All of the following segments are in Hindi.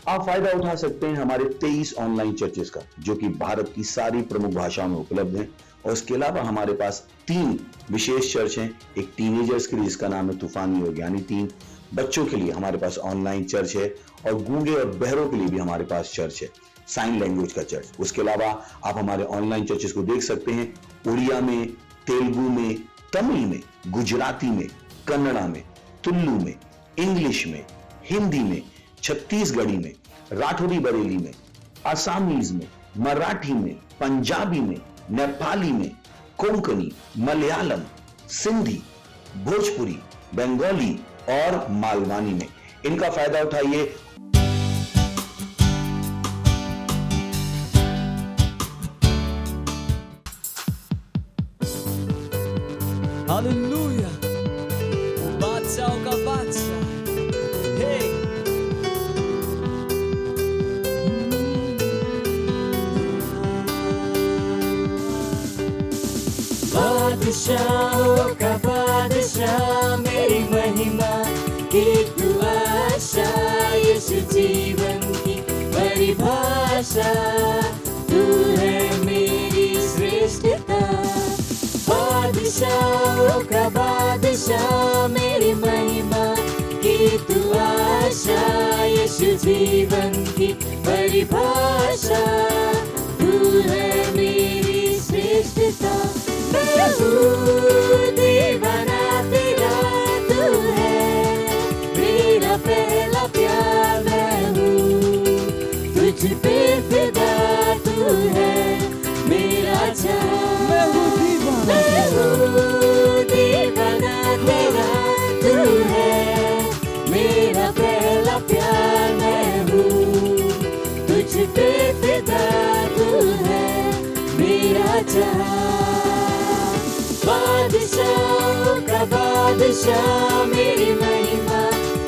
आप फायदा उठा सकते हैं हमारे 23 ऑनलाइन चर्चेस का, जो कि भारत की सारी प्रमुख भाषाओं में उपलब्ध हैं। और इसके अलावा हमारे पास 3 विशेष चर्च हैं। एक टीनेजर्स के लिए जिसका नाम है तूफानी योग यानी 3, बच्चों के लिए हमारे पास ऑनलाइन चर्च है, और गूंगे और बहरों के लिए भी हमारे पास चर्च है, साइन लैंग्वेज का चर्च। उसके अलावा आप हमारे ऑनलाइन चर्चेस को देख सकते हैं उड़िया में, तेलुगु में, तमिल में, गुजराती में, कन्नड़ा में, तुलु में, इंग्लिश में, हिंदी में, छत्तीसगढ़ी में, राठौरी बरेली में, आसामीज में, मराठी में, पंजाबी में, नेपाली में, कोंकणी, मलयालम, सिंधी, भोजपुरी, बंगाली और मालवानी में। इनका फायदा उठाइए। हालेलुया, बादशाहों का बादशाह, हे बादशाहों का बादशाह, मेरी महिमा की तू आशा, यीशु जीवन की परिभाषा, तू है मेरी श्रेष्ठता। बादशाहों का बादशाह, मेरी महिमा की तू आशा, यीशु जीवन की परिभाषा, तू है मेरी श्रेष्ठता। मैं हूँ दीवाना तेरा, तू है मेरा पहला प्यार। मैं हूँ तुझ पे फिदा, तू है मेरा जान। मैं हूँ दीवाना तेरा, तू है मेरा पहला प्यार। मैं हूँ तुझ पे फिदा, तू है मेरा जान। बादशाहों का बादशाह, मेरी महिमा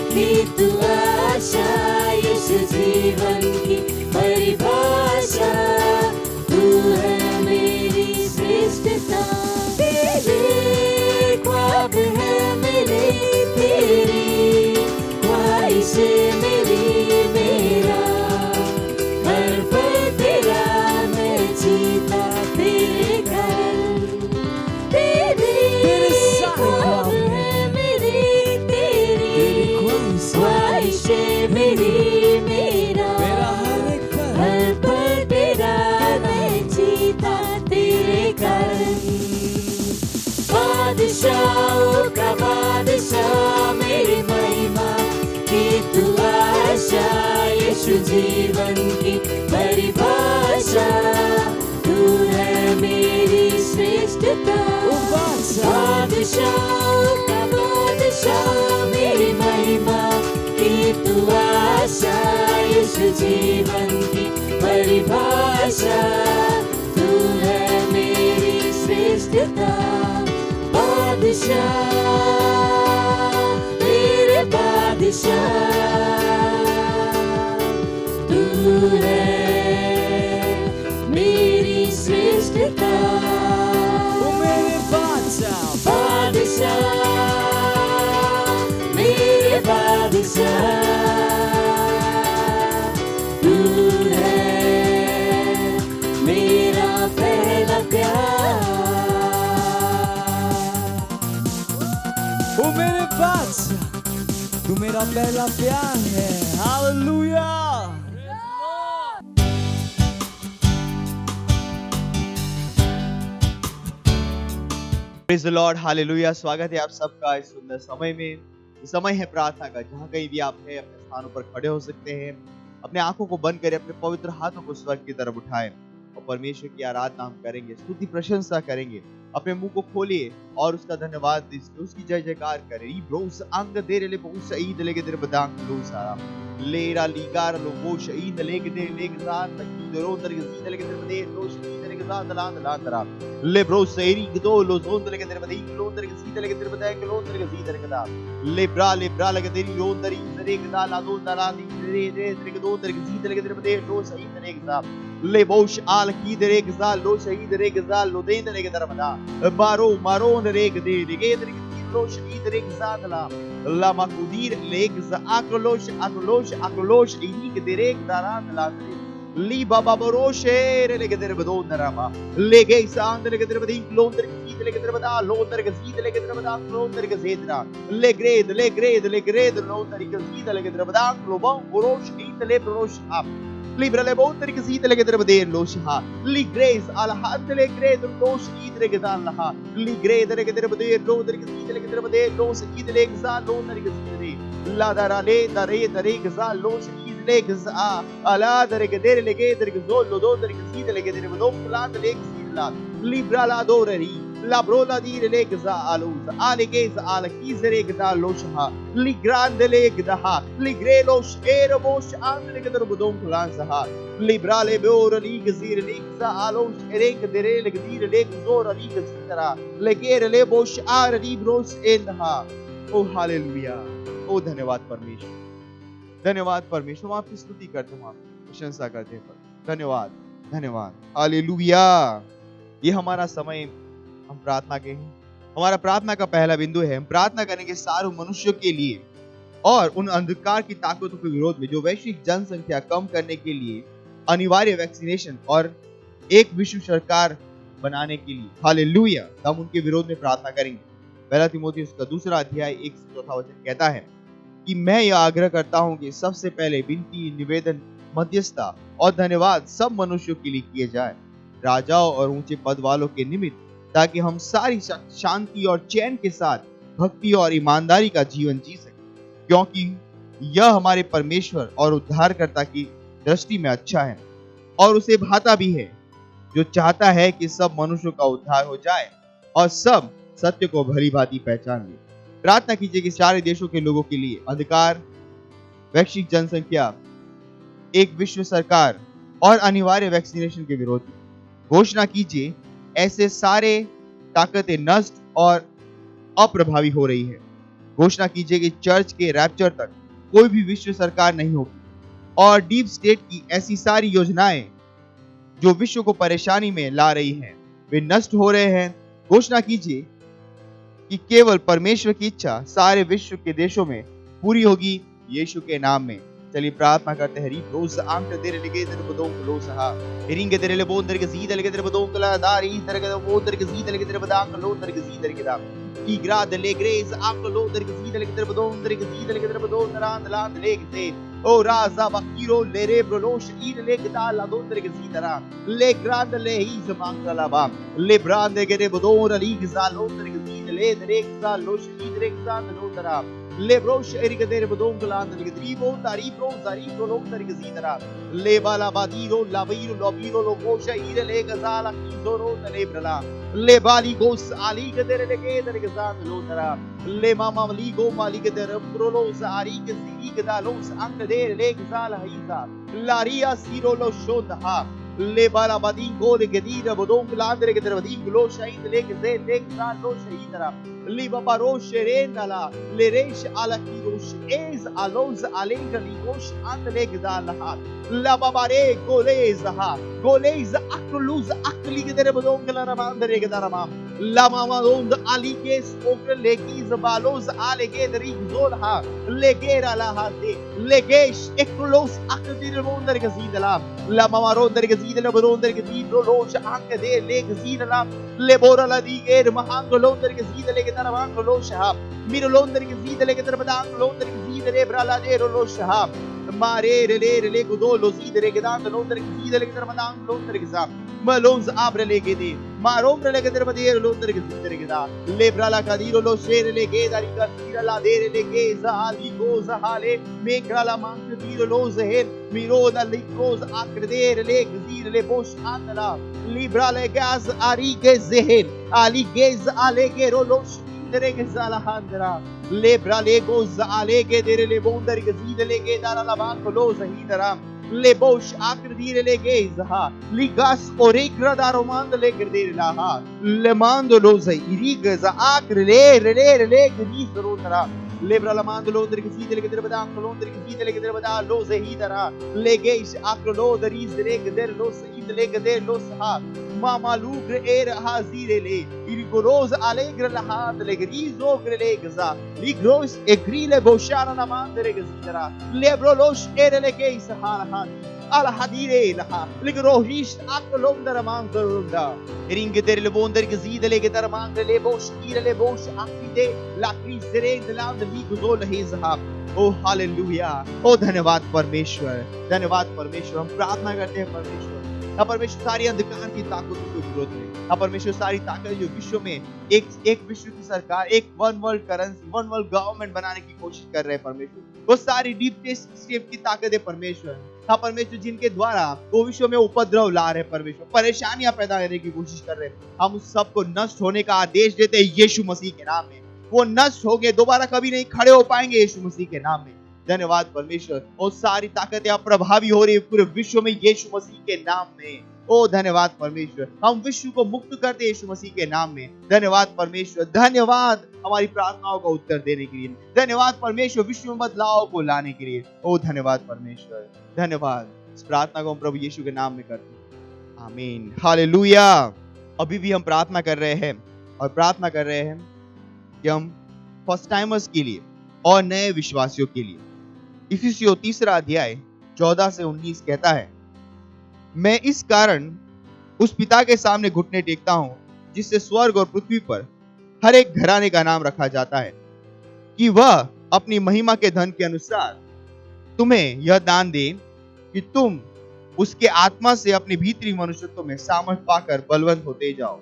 की तू आशा, यीशु जीवन की परिभाषा, तू है मेरी श्रेष्ठता। तेरे ख्वाब है मेरे, तेरी ख्वाहिशें मेरी, मेरा हर पल तेरा, मैं जीता तेरे घर। तेरे ख्वाब है मेरी, तेरी ख्वाहिशें मेरी, मेरा हर पल तेरा, मैं जीता तेरे कारण। बादशाहों का बादशाह, मेरी महिमा की तू आशा, यीशु जीवन की परिभाषा, तू है मेरी श्रेष्ठता। बादशाहों का बादशाह, मेरी महिमा की तू आशा, यीशु जीवन की परिभाषा, तू है मेरी श्रेष्ठता। बादशाह मेरे बादशाह, तू है मेरी श्रेष्ठता। ओ मेरे बादशाह, बादशाह मेरे बादशाह, तू है मेरा पहला प्यार। ओ मेरे बादशाह, तू मेरा पहला प्यार है। Hallelujah. Praise the Lord, hallelujah. स्वागत है आप सबका इस सुंदर समय में। ये समय है प्रार्थना का, जहाँ कहीं भी आप हैं अपने स्थानों पर खड़े हो सकते हैं। अपने आंखों को बंद करें, अपने पवित्र हाथों को स्वर्ग की तरफ उठाएं और परमेश्वर की आराधना हम करेंगे, स्तुति प्रशंसा करेंगे। अपने मुंह को खोलिए और उसका धन्यवाद दीजिए, उसकी जय जयकार करें। ई ब्रोस अंग देरे ले बहुत सईद लेके देर बदांग लो सारा लेरा लीगार लो वो शहीद लेके दे लेके जान तक दरो अंदर के सीधे लेके देर बदे लो शहीद लेके जान दलान दलान दरा ले ब्रोस सेरी गदो लो जोन लेके देर बदे लो अंदर के सीधे लेके देर बदे लो अंदर के सीधे लेके दा ले ब्रा लेके देरी लो अंदर इंदरे के दा ला दो दला दी रे के दो अंदर के सीधे लेके देर बदे लो शहीद लेके दा ले बोश आल की दरे के जा लो शहीद रे के जा लो दे दरे के दर बदा बारो मारो ने रे के दे के aklosh idrek zadla la makudir leg za aklosh inik direk daran la li baba boroshe leg der badon narama lege isand leg der badin londer ki leg der bada londer ke zid leg der bada londer ke zedra legred londer ke zid leg der bada lobon borosh it le borosh up Libra le botter che si delle che deve vedere lo sha. Li grace alla hand le grade lo si delle che dalla ha. Li grade che deve vedere lo delle che si delle che deve vedere lo si delle che sa lo delle che si delle. La dara le dare che sa lo si delle che sa. Ala dare che dere le che dere che zollo do delle che si delle che deve do plan le che si la. Libra la doreri. La brola dire le che sa aluz. Ale che sa ala chizere che da lo sha. Li grande le che da ha. Li grelo shero bosh andre che dere bodon plan sa. Libra le beora li che si le che sa alo shere che dere le che dire le che zora li che si tara. Le che le bosh ar li bros in ha. Oh hallelujah oh धन्यवाद परमेश्वर हम आपकी स्तुति करते हैं आपकी प्रशंसा करते हैं धन्यवाद धन्यवाद हालेलुया ये हमारा समय हम प्रार्थना के हैं हमारा प्रार्थना का पहला बिंदु है हम प्रार्थना करेंगे सारे मनुष्यों के लिए और उन अंधकार की ताकतों के विरोध में जो वैश्विक जनसंख्या कम करने के लिए अनिवार्य वैक्सीनेशन और एक विश्व सरकार बनाने के लिए हालेलुया हम उनके विरोध में प्रार्थना करेंगे पहला तीमुथियुस का 2 अध्याय 1 से 4 वचन कहता है कि मैं यह आग्रह करता हूं कि सबसे पहले विनती निवेदन मध्यस्थता और धन्यवाद सब मनुष्यों के लिए किए जाए राजाओं और ऊंचे पद वालों के निमित्त ताकि हम सारी शांति और चैन के साथ भक्ति और ईमानदारी का जीवन जी सकें क्योंकि यह हमारे परमेश्वर और उद्धारकर्ता की दृष्टि में अच्छा है और उसे भाता भी है जो चाहता है कि सब मनुष्यों का उद्धार हो जाए और सब सत्य को भली भांति पहचान ले प्रार्थना कीजिए कि सारे देशों के लोगों के लिए अधिकार वैश्विक जनसंख्या एक विश्व सरकार और अनिवार्य वैक्सीनेशन के विरोध में घोषणा कीजिए ऐसे सारे ताकतें नष्ट और अप्रभावी हो रही है घोषणा कीजिए कि चर्च के रैप्चर तक कोई भी विश्व सरकार नहीं होगी और डीप स्टेट की ऐसी सारी योजनाएं जो विश्व को परेशानी में ला रही हैं वे नष्ट हो रहे हैं घोषणा कीजिए कि केवल परमेश्वर की इच्छा सारे विश्व के देशों में पूरी होगी यीशु के नाम में चलिए प्रार्थना करते हैं रोज आंट तेरे लगे तेरे बदों को सहा रिंगे तेरे ले बोन तेरे के सीधे लगे तेरे बदों को दारी तेरे के वो तेरे के सीधे लगे तेरे बदांग लो तेरे के सीधे लगे दा की ग्राद ले ग्रेस आप लो तेरे के सीधे लगे तेरे बदों तेरे के सीधे लगे तेरे बदों नरांद लांद ले के ओ राजा बकीरो ले रे ब्रोलोश ईर ले के दा ला दो तेरे के सीधे रा ले ग्रांद ले ही जमांग ला बा ले ब्रांद के रे बदों रली के सा लो तेरे के सीधे ले तेरे के सा लो शीद रे के सा लो तरा ले ब्रोश एरी के तेरे बदों के लांद ले द्रीबो तारी ब्रो लो तेरे के सीधे रा ले बाला बादीरो लावीरो लोबीरो लो गोशा ईर ले के सा ला की जोरो तले ब्रला ले बाली गोस आली के तेरे के साथ लो तरा ले मामा ली गो माली के तेरे प्रोलो सारी के सी के दालो अंक दे ले के साल हईसा लारिया सीरो लो शोधा ले बाला बदी गोल के दीर बदों लांदरे के तेरे बदी लो शहीद ले के से ले के साल लो शहीद तरा ली बाबा रोश रे नला ले रेश आला की रोश एज आलोज आलेग ली गोश अंत ले के दाल हा ला बाबा रे गोलेज अकलूज अकली के तेरे बदों के ला मांदरे के दारा माम ला मामा ओंद आली के स्पोकल ले की जबालोज आले के दरी जोल हा ले गेरा ला हा दे ले गेश एकलोस अकदिर रोंदर के सीदला ला मामा रोंदर के सीदला बरोंदर के सीद लोश आंक दे ले के सीदला ले बोरा ला दी गेर महांग लोंदर के सीदले के तरह आंक लो शहाब मिरो लोंदर के सीदले के तरह बदांग लोंदर के सीदले ब्राला दे लो शहाब मारे रे गुदो लो सीदले के दांग लोंदर के सीदले के तरह बदांग लोंदर के साथ मलोंज आब्र ले के दे मारोम ले के तरह बदे लोंदर के सीदले के दा ले ब्राला का दीरो लो शेर ले के दारी का सीदला दे ले के जाली गो जहाले मेकराला मांग दीरो लो जहर मिरो दा लिकोज आकर दे ले गजीर ले बोश आंदला लिब्रा ले गैस आरी के जहर आली गेज आले के रोलो दरे के साला हांदरा ले ब्रा ले गोज आले के दरे ले बोंदर के जीद ले के दारा ला बांग लो सहीदरा ले बोश आकर दीरे ले के जहा लिगास और एक रदारो मांद ले कर दे रहा ले मांद लो सही री गजा आकर ले गनी जरूर तरा Lebra la mando Londra che si delle che deve da Londra che si delle che deve da lo zehidara le geis aklo der is reg der los id leg der los ha mama lugre hazire le il goroz alegre la had le grizo grelegza li gros e grile boshara na mandere gezidara lebro los le geis ha ala hadire la ligrohish aklondra manzolda ringe der le wonder gezide le der mangre le bosh ire le bosh akide la krisere de land ligozol hezha O hallelujah oh धन्यवाद परमेश्वर हम प्रार्थना करते हैं परमेश्वर परमेश्वर सारी अंधकार की ताकतों को विरोध में परमेश्वर सारी ताकत जो विश्व में एक विश्व की सरकार एक one world currency one world government बनाने की कोशिश कर रहे हैं परमेश्वर वो सारी डीप स्टेट की ताकत है परमेश्वर परमेश्वर जिनके द्वारा वो विश्व में उपद्रव ला रहे परमेश्वर परेशानियां पैदा करने की कोशिश कर रहे हैं हम उस सबको नष्ट होने का आदेश देते हैं यीशु मसीह के नाम में वो नष्ट हो गए दोबारा कभी नहीं खड़े हो पाएंगे यीशु मसीह के नाम में धन्यवाद परमेश्वर और सारी ताकतें अप्रभावी हो रही है पूरे विश्व में यीशु मसीह के नाम में ओ धन्यवाद परमेश्वर हम विश्व को मुक्त करते यीशु मसीह के नाम में धन्यवाद परमेश्वर धन्यवाद हमारी प्रार्थनाओं का उत्तर देने के लिए धन्यवाद परमेश्वर विश्व में बदलाव को लाने के लिए ओ धन्यवाद परमेश्वर धन्यवाद इस प्रार्थना को हम प्रभु यीशु के नाम में करते हैं आमीन हालेलुया अभी भी हम प्रार्थना कर रहे हैं और प्रार्थना कर रहे हैं कि हम फर्स्ट टाइमर्स के लिए और नए विश्वासियों के लिए इफिसियों 3 अध्याय 14 से 19 कहता है मैं इस कारण उस पिता के सामने घुटने टेकता हूं जिससे स्वर्ग और पृथ्वी पर हर एक घराने का नाम रखा जाता है कि वह अपनी महिमा के धन के अनुसार तुम्हें यह दान दे कि तुम उसके आत्मा से अपने भीतरी मनुष्यत्व में सामर्थ पाकर बलवंत होते जाओ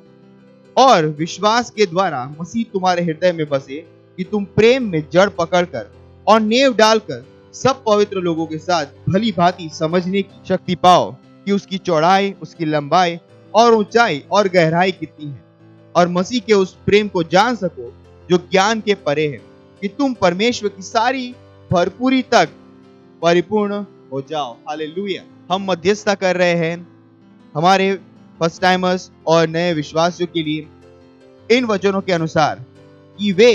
और विश्वास के द्वारा मसीह तुम्हारे हृदय में बसे कि तुम प्रेम में जड़ पकड़कर और नेव डालकर सब पवित्र लोगों के साथ भली भांति समझने की शक्ति पाओ कि उसकी चौड़ाई उसकी लंबाई और ऊंचाई और गहराई कितनी है और मसीह के उस प्रेम को जान सको जो ज्ञान के परे है कि तुम परमेश्वर की सारी भरपूरी तक परिपूर्ण हो जाओ हालेलुया हम मध्यस्थता कर रहे हैं हमारे फर्स्ट टाइमर्स और नए विश्वासियों के लिए इन वचनों के अनुसार कि वे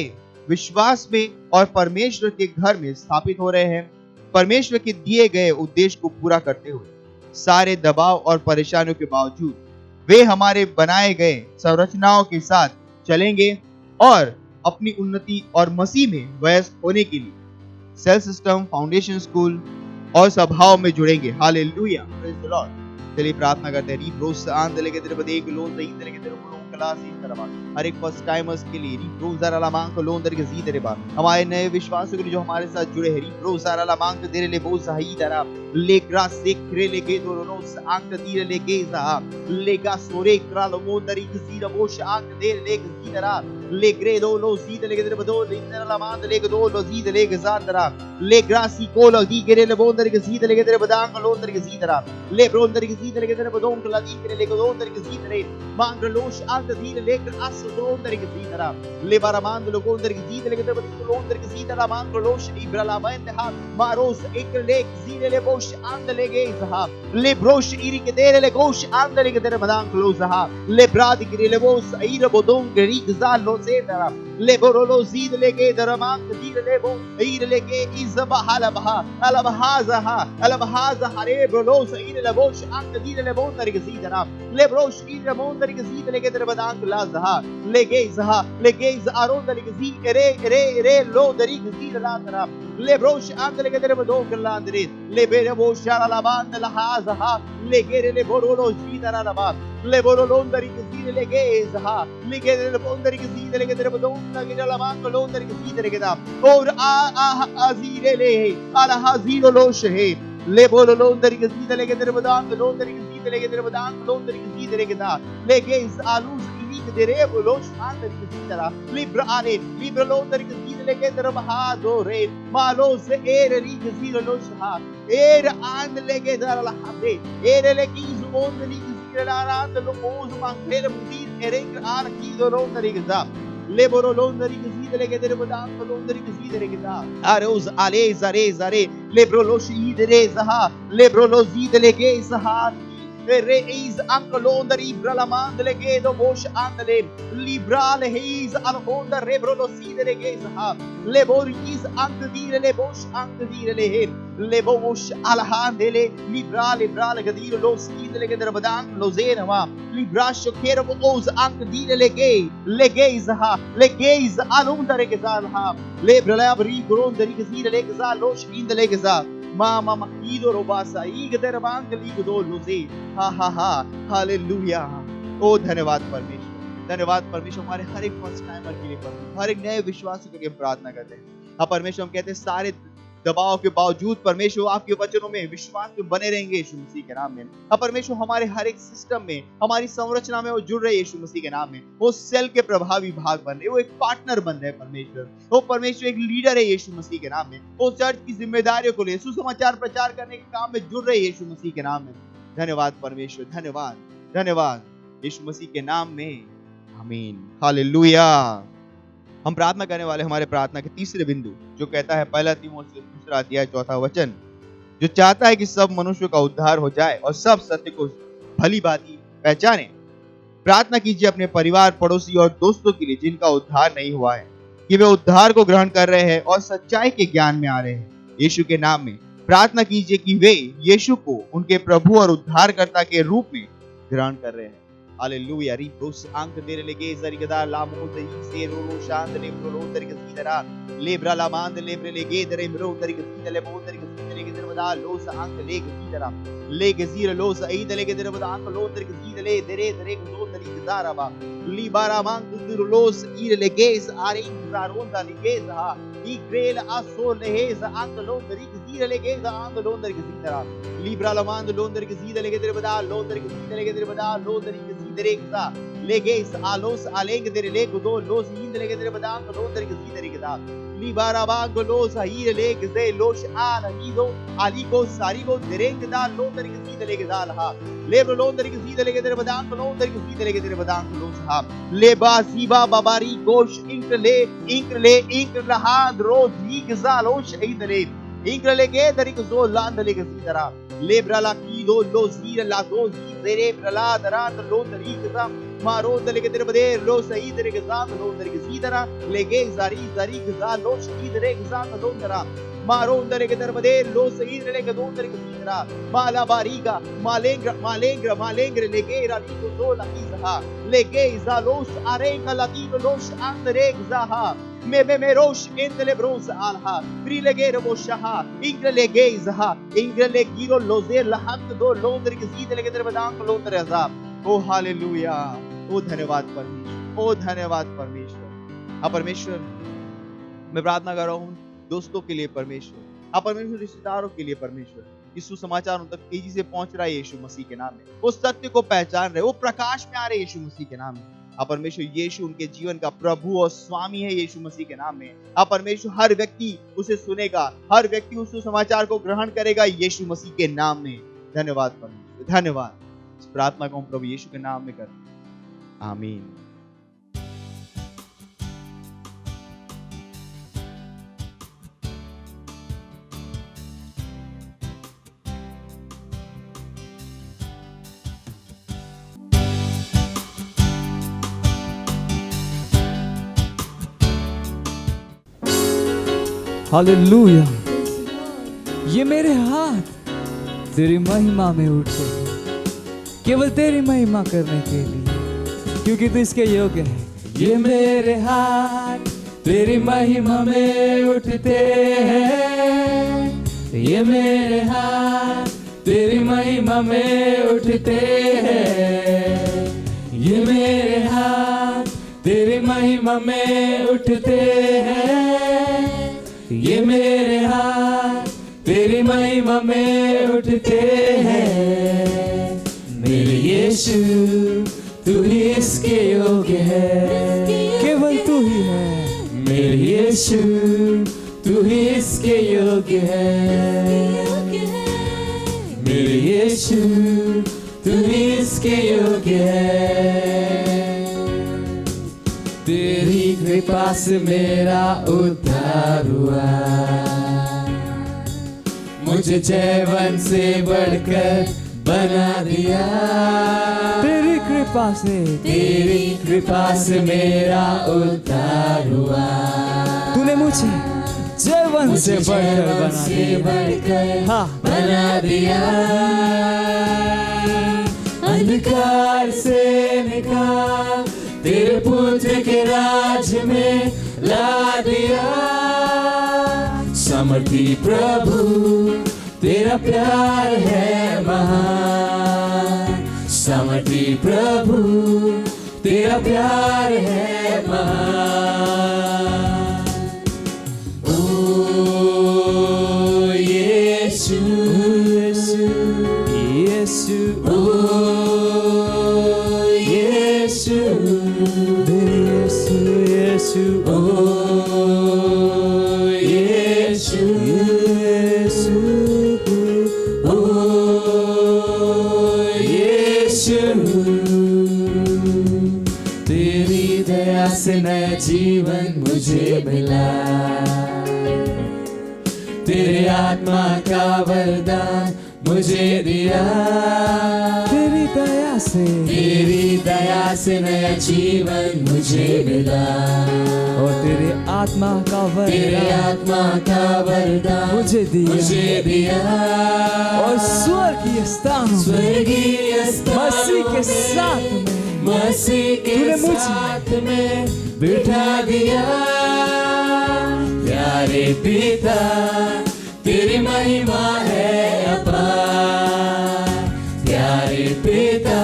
विश्वास में और परमेश्वर के घर में स्थापित हो रहे हैं परमेश्वर के दिए गए उद्देश्य को पूरा करते हुए सारे दबाव और परेशानियों के बावजूद वे हमारे बनाए गए संरचनाओं के साथ चलेंगे और अपनी उन्नति और मसीह में वयस्क होने के लिए सेल सिस्टम फाउंडेशन स्कूल और सभाओं में जुड़ेंगे हालेलुया प्रेज द लॉर्ड चलिए प्रार्थना करते हैं रीप्रोस आंदले के तेरे एक लोन सही तेरे के तेरे क्लास इस तरह हर एक फर्स्ट टाइमर्स के लिए रीप्रोस ज़रा मांग को लोन तेरे जी तेरे बात हमारे नए विश्वासियों के लिए जो हमारे साथ जुड़े हैं रीप्रोस ज़रा मांग तेरे ले बहुत सही तरह लेकरा सेक्रे लेके तो नो आंक तीर लेके जा लेगा सोरे करा लो दरी जी रबो आंक दे लेक जी तरह लेग्रे दो लो जी लेके तेरे बदो लेकरा मांग लेके दो लो जी लेके जा तरह लेग्रा सी को लो दी करे ले बोन दरी जी लेके तेरे बदांग लो दरी जी तरह ले ब्रोन दरी जी लेके तेरे बदो ला दी करे लेके दो दरी जी तेरे मांग लोश आंक दी लेकर अस दो दरी जी तरह ले बारा मांग लो दरी जी लेके तेरे बदो लो दरी जी तरह मांग लोश इब्राला बंद हा मारोस एक लेक जी ले बोश आंद लेगे जहा ले ब्रोश इरी के तेरे ले गोश आंद लेके तेरे बदांग लो जहा ले ब्राद गिरे ले बोस ईर बोदों गरी गजा लो से तरह ले बोरो जीद लेके दरमांग दी ले बो ईर लेके इजबा हलबहा अलबहा जहा अलबहा जहरे ब्रोलो ईर ले बोश आंद दी ले बो तरी के जी तरह ले ब्रोश ईर बो तरी के जी लेके तेरे बदांग ला जहा ले गे आरो तरी के जी रे लो दरी के जी ला तरह ले ब्रोश आंद लेके तेरे बदो गला दरे ले बेरे वो शारा लाबान लहाजहा ले गेरे ले बोरो जी तरह लबा ले बोरो लोन दरी के जी ले गे जहा ले गे ले बोन दरी के जी लेके तेरे बदो गिरा लाबान को लोन दरी के जी लेके दा और अजीरे ले अला हजीरो लोश है ले बोरो लोन दरी के जी लेके तेरे बदान लोन दरी के जी लेके तेरे बदान लोन दरी के जी लेके दा ले गे आलू दरे बोलो शान दरी की तरह लिब्रा आले लिब्रा लो दरी की लेके तेरे बहादो रे मालो से एर री की लो शहा एर आंद लेके दर लहादे एर लेकी जुमोन दरी की रात लो ओज मांगेर मुदीर एरेंग आर की लो दरी की जा ले बोरो लो दरी की लेके तेरे बदान लो दरी की दरे की जा अरोज आले जरे ले ब्रो लो शीद रे जहा ले ब्रो लो जीद लेके जहा reis ancolonda libralamande legedo bosh andale librale heis alhonda rebroloside legeza le boris ancdire le bosh ancdire le her le bosh alhandele librale gadire los idele gedrabadan lozenama librasho kero os ancdire legeza alhonda regezalha lebrala abri gronda regezire legeza los indele legeza Mama makido robasa igder bank liगdo लोजे हा हालेलुया। ओ धन्यवाद परमेश्वर हमारे हर एक फर्स्ट टाइमर के लिए हर एक नए विश्वासी के लिए प्रार्थना करते हैं। हाँ परमेश्वर हम कहते हैं सारे दबाव के बावजूद परमेश्वर आपके वचनों में विश्वास में बने रहेंगे यीशु मसीह के नाम में। हाँ परमेश्वर हमारे हर एक सिस्टम में हमारी संरचना में वो जुड़ रहे यीशु मसीह के नाम में। वो सेल के प्रभावी भाग बन रहे, वो एक पार्टनर बन रहे परमेश्वर। वो परमेश्वर एक लीडर है यीशु मसीह के नाम में। वो चर्च की जिम्मेदारियों को ले सुसमाचार प्रचार करने के काम में जुड़ रहे यीशु मसीह के नाम में। धन्यवाद परमेश्वर, धन्यवाद यीशु मसीह के नाम में, आमीन हालेलुया। हम प्रार्थना करने वाले हमारे प्रार्थना के तीसरे बिंदु जो कहता है 1 तीमुथियुस 2 अध्याय 4 वचन, जो चाहता है कि सब मनुष्यों का उद्धार हो जाए और सब सत्य को भली भांति पहचाने। प्रार्थना कीजिए अपने परिवार, पड़ोसी और दोस्तों के लिए जिनका उद्धार नहीं हुआ है कि वे उद्धार को ग्रहण कर रहे हैं और सच्चाई के ज्ञान में आ रहे हैं। यीशु के नाम में प्रार्थना कीजिए कि वे यीशु को उनके प्रभु और उद्धारकर्ता के रूप में ग्रहण कर रहे हैं। हालेलुया। रिब्रोस आंक देरे लेगे जरिगदा लामो दई से रो शांत ले प्रो तरिक सीदरा लेब्रा लामांद लेब्रे लेगे दरे मरो तरिक सीदले बो तरिक सीदले के दरबदा लोस आंक लेग सीदरा लेग जीर लोस आई दले के दरबदा आंक लो तरिक सीदले दरे दरे को तरिक दाराबा लिबारा मांग दुर लोस ईर लेगेस आरे इंद्रारोंदा लेगेस हा ई ग्रेल आसो लेहेस आंक लो तरिक सीर लेगेस आंक लो तरिक सीदरा लिब्रा लामांद लो तरिक सीदले के दरबदा लो तरिक सीदले के दरबदा लो तरिक Dereza leges alos aleng dere lego do los indre ke dere badang do dere ke dere ke da libara bang los ahir leges de los ala hido aliko sarigo dereng da lo dere ke dere ke da ha lebro lo dere ke dere ke dere badang lo dere ke dere ke dere badang los ha leba siba babari gosh inkle ha dro digza los idre inkle ke dere ke zo land le ke dere lebra la kido los ir la do Dere prala dara lo tariqa maro dele ke bade lo sahi dere ke zaat lo dere ke sidara lege zari gaza lo shid dere ke zaat lo dara maro dere ke bade lo sahi dere ke do dere ke sidara mala bariga malengre lege rali ko do la izaha lege zalos arenga la los andre zaha me rosh endele bros alha prilegere boshaha inglege zaha inglege lozer lahat do londre ke सीधे के दरबदान लोंदर अजाब। ओ हालेलुया। ओ धन्यवाद परमेश्वर। हाँ परमेश्वर मैं प्रार्थना कर रहा हूँ दोस्तों के लिए परमेश्वर, हाँ परमेश्वर रिश्तेदारों के लिए परमेश्वर, यीशु समाचार उन तक तेजी से पहुंच रहा है यीशु मसीह के नाम में। वो सत्य को पहचान रहे, वो प्रकाश में आ रहे यीशु मसीह के नाम में। हाँ परमेश्वर यीशु उनके जीवन का प्रभु और स्वामी है यीशु मसीह के नाम में। हाँ परमेश्वर हर व्यक्ति उसे सुनेगा, हर व्यक्ति उस समाचार को ग्रहण करेगा यीशु मसीह के नाम में। धन्यवाद परमेश्वर, धन्यवाद। इस प्रार्थना को हम प्रभु यीशु के नाम में करते हैं, आमीन। हालेलुया। ये मेरे हाथ तेरी महिमा में उठे, केवल तेरी महिमा करने के लिए, क्योंकि तू इसके योग्य है। ये मेरे हाथ तेरी महिमा में उठते हैं, ये मेरे हाथ तेरी महिमा में उठते हैं, ये मेरे हाथ तेरी महिमा में उठते हैं, ये मेरे हाथ तेरी महिमा में उठते हैं। मेरे यीशु तू ही इसके योग्य है, केवल तू ही है। मेरे यीशु तू ही इसके योग्य है, मेरे यीशु तू ही इसके योग्य है। तेरी कृपा से मेरा उद्धार हुआ, मुझे जीवन से बढ़कर बना दिया। तेरी कृपा से मेरा उद्धार हुआ। तूने मुझे जीवन से बढ़कर बना दिया। अंधकार से निकाल तेरे पुत्र के राज में ला दिया। समर्थी प्रभु तेरा प्यार है महान। समर्थी प्रभु तेरा प्यार है महान। ओ यीशु यीशु ओ यीशु यीशु यीशु ओ यीशु यीशु ओ यीशु। तेरी दया से नया जीवन मुझे मिला। तेरे आत्मा का वरदान मुझे दिया। तेरी दया से नया जीवन मुझे मिला। और तेरे आत्मा का वरदान मुझे दिया। और स्वर्गीय स्थान मसीह के साथ में बिठा दिया। प्यारे पिता तेरी महिमा है अपार। प्यारे पिता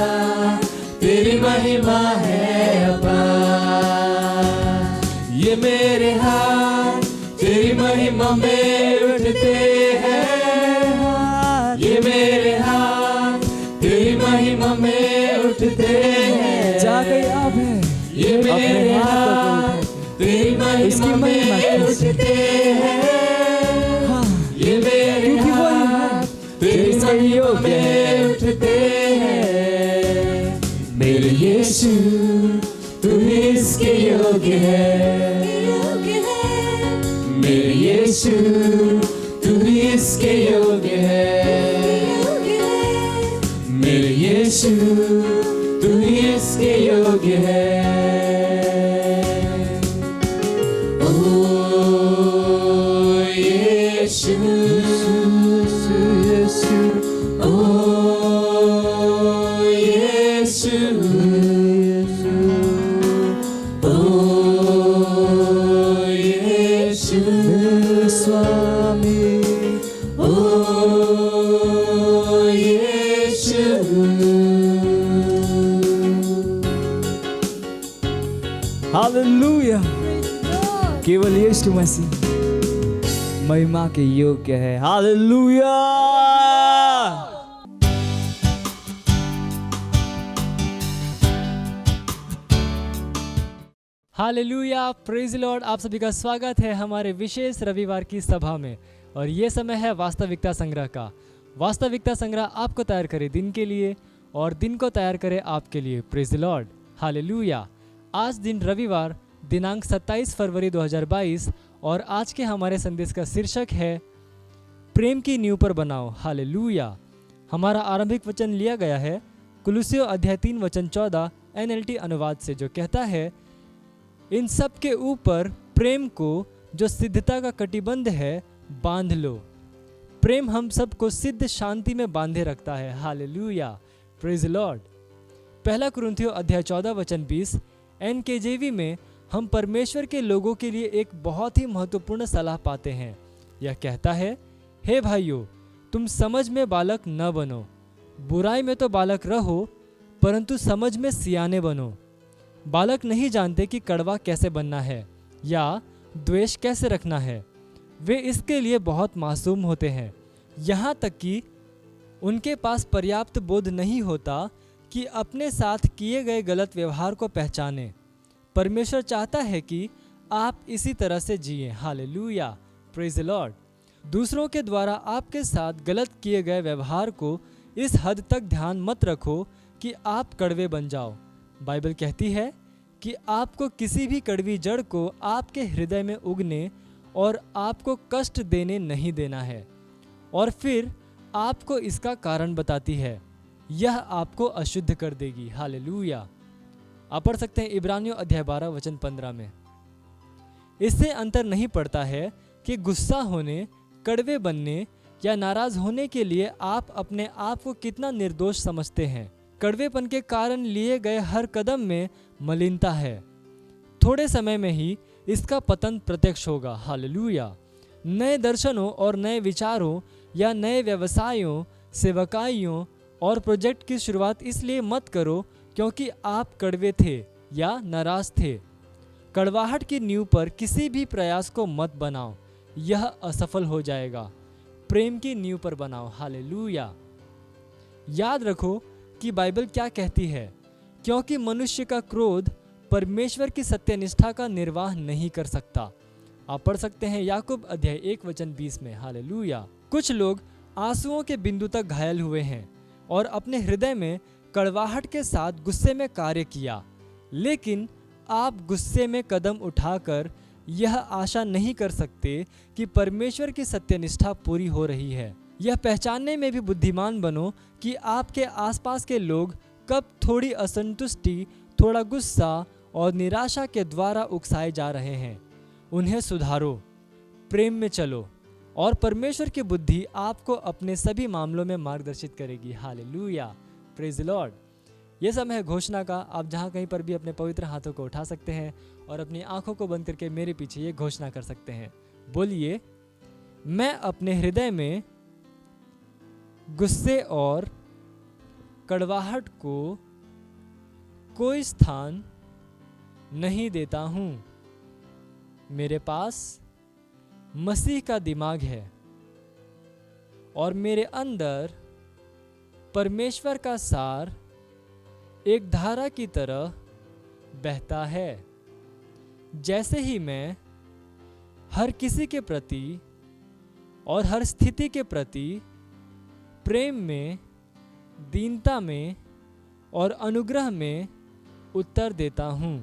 तेरी महिमा है अपार। ये मेरे हाथ तेरी महिमा में उठते हैं। ये मेरे हाथ तेरी महिमा में उठते हैं। जा गई आप है। ये मेरे हाथ तेरी महिमा में उठते हैं। ये मेरे हाथ तेरी महिमा में उठते हैं। मेरे यीशु तू इसके योग्य है। मेरे यीशु तू इसके योग्य है। मेरे यीशु तू इसके योग्य है। यीशु यीशु ओ यीशु ओ यीशु स्वामी ओ यीशु। हालेलुया। केवल यीशु मसीह महिमा के योग्य है। हालेलुया। Hallelujah, praise Lord. आप सभी का स्वागत है हमारे विशेष रविवार की सभा में। और ये समय है वास्तविकता संग्रह का। वास्तविकता संग्रह आपको तैयार करे दिन के लिए और दिन को तैयार करे आपके लिए। Praise Lord. हालेलुया। आज दिन रविवार दिनांक 27 फरवरी 2022 और आज के हमारे संदेश का शीर्षक है प्रेम की नींव पर बनाओ। हालेलुया। हमारा आरंभिक वचन लिया गया है कुलुस्सियों अध्याय 3 वचन 14 NLT अनुवाद से, जो कहता है इन सब के ऊपर प्रेम को जो सिद्धता का कटिबंध है बांध लो। प्रेम हम सबको सिद्ध शांति में बांधे रखता है। हालेलुया। Praise Lord. पहला कुरिन्थियों अध्याय 14 वचन 20 NKJV में हम परमेश्वर के लोगों के लिए एक बहुत ही महत्वपूर्ण सलाह पाते हैं। यह कहता है, हे भाइयों, तुम समझ में बालक न बनो। बुराई में तो बालक रहो, परंतु समझ में सियाने बनो। बालक नहीं जानते कि कड़वा कैसे बनना है या द्वेष कैसे रखना है। वे इसके लिए बहुत मासूम होते हैं, यहाँ तक कि उनके पास पर्याप्त बोध नहीं होता कि अपने साथ किए गए गलत व्यवहार को पहचानें। परमेश्वर चाहता है कि आप इसी तरह से जिएं। हालेलुया। Praise the Lord. दूसरों के द्वारा आपके साथ गलत किए गए व्यवहार को इस हद तक ध्यान मत रखो कि आप कड़वे बन जाओ। बाइबल कहती है कि आपको किसी भी कड़वी जड़ को आपके हृदय में उगने और आपको कष्ट देने नहीं देना है। और फिर आपको इसका कारण बताती है। यह आपको अशुद्ध कर देगी। हालेलुया। आप पढ़ सकते हैं इब्रानियों अध्याय 12 वचन 15 में। इससे अंतर नहीं पड़ता है कि गुस्सा होने, कड़वे बनने या नाराज होने के लिए आप अपने आप को कितना निर्दोष समझते हैं। कड़वेपन के कारण लिए गए हर कदम में मलिनता है। थोड़े समय में ही इसका पतन प्रत्यक्ष होगा। हालेलुया। नए दर्शनों और नए विचारों या नए व्यवसायों, सेवकाइयों और प्रोजेक्ट की शुरुआत इसलिए मत करो क्योंकि आप कड़वे थे या नाराज थे। कड़वाहट की नींव पर किसी भी प्रयास को मत बनाओ, यह असफल हो जाएगा। प्रेम की नींव पर बनाओ। हालेलुया। याद रखो कि बाइबल क्या कहती है, क्योंकि मनुष्य का क्रोध परमेश्वर की सत्यनिष्ठा का निर्वाह नहीं कर सकता। आप पढ़ सकते हैं याकूब अध्याय 1 वचन 20 में। हालेलुया। कुछ लोग आंसुओं के बिंदु तक घायल हुए हैं और अपने हृदय में कड़वाहट के साथ गुस्से में कार्य किया, लेकिन आप गुस्से में कदम उठाकर यह आशा नहीं कर सकते कि परमेश्वर की सत्यनिष्ठा पूरी हो रही है। यह पहचानने में भी बुद्धिमान बनो कि आपके आसपास के लोग कब थोड़ी असंतुष्टि, थोड़ा गुस्सा और निराशा के द्वारा उकसाए जा रहे हैं। उन्हें सुधारो, प्रेम में चलो और परमेश्वर की बुद्धि आपको अपने सभी मामलों में मार्गदर्शित करेगी। हालेलुया। Praise the Lord. यह समय है घोषणा का। आप जहाँ कहीं पर भी अपने पवित्र हाथों को उठा सकते हैं और अपनी आंखों को बंद करके मेरे पीछे ये घोषणा कर सकते हैं। बोलिए, मैं अपने हृदय में गुस्से और कड़वाहट को कोई स्थान नहीं देता हूँ। मेरे पास मसीह का दिमाग है और मेरे अंदर परमेश्वर का सार एक धारा की तरह बहता है। जैसे ही मैं हर किसी के प्रति और हर स्थिति के प्रति प्रेम में, दीनता में और अनुग्रह में उत्तर देता हूँ।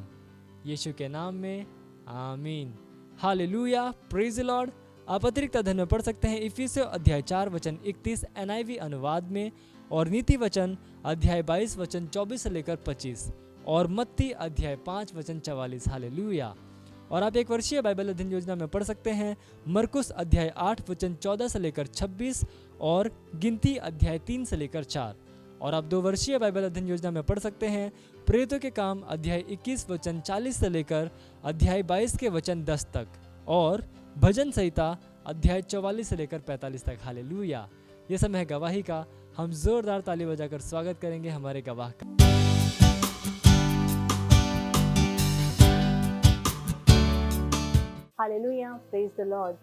यीशु के नाम में आमीन। हालेलुया। Praise the Lord. आप अतिरिक्त अध्ययन में पढ़ सकते हैं इफिसियों अध्याय 4 वचन 31 NIV अनुवाद में और नीति वचन अध्याय 22 वचन 24 से लेकर 25 और मत्ती अध्याय 5 वचन 44। हालेलुया। और आप एक वर्षीय बाइबल अध्ययन योजना में पढ़ सकते हैं मरकुस अध्याय 8 वचन 14 से लेकर 26 और गिनती अध्याय 3 से लेकर 4। और आप 2 वर्षीय बाइबल अध्ययन योजना में पढ़ सकते हैं प्रेरितों के काम अध्याय 21 वचन 40 से लेकर अध्याय 22 के वचन 10 तक और भजन संहिता अध्याय 44 से लेकर 45 तक। हालेलुया। ये समय है गवाही का। हम जोरदार ताली बजाकर स्वागत करेंगे हमारे गवाह का। हालेलुया। Praise the Lord.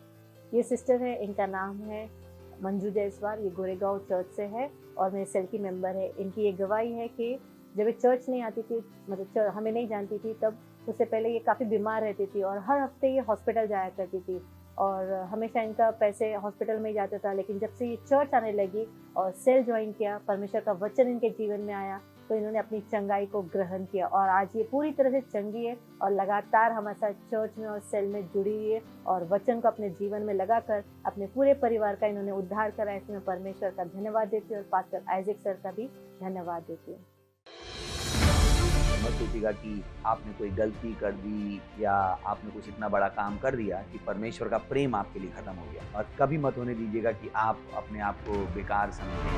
ये सिस्टर है, इनका नाम है मंजू जायसवाल। ये गोरेगांव चर्च से है और मेरे सेल की मेंबर है। इनकी ये गवाही है कि जब ये चर्च नहीं आती थी, मतलब हमें नहीं जानती थी, तब उससे पहले ये काफ़ी बीमार रहती थी और हर हफ्ते ये हॉस्पिटल जाया करती थी और हमेशा इनका पैसे हॉस्पिटल में ही जाता था। लेकिन जब से ये चर्च आने लगी और सेल ज्वाइन किया, परमेश्वर का वचन इनके जीवन में आया, तो इन्होंने अपनी चंगाई को ग्रहण किया और आज ये पूरी तरह से चंगी है और लगातार हमारे साथ चर्च में और सेल में जुड़ी हुई है और वचन को अपने जीवन में लगाकर अपने पूरे परिवार का इन्होंने उद्धार करा। इसमें परमेश्वर का धन्यवाद देती हूँ और पास्टर आइजक सर का भी धन्यवाद देती हूँ। मत सोचिएगा कि आपने कोई गलती कर दी या आपने कुछ इतना बड़ा काम कर दिया कि परमेश्वर का प्रेम आपके लिए खत्म हो गया, और कभी मत होने दीजिएगा कि आप अपने आप को बेकार समझें।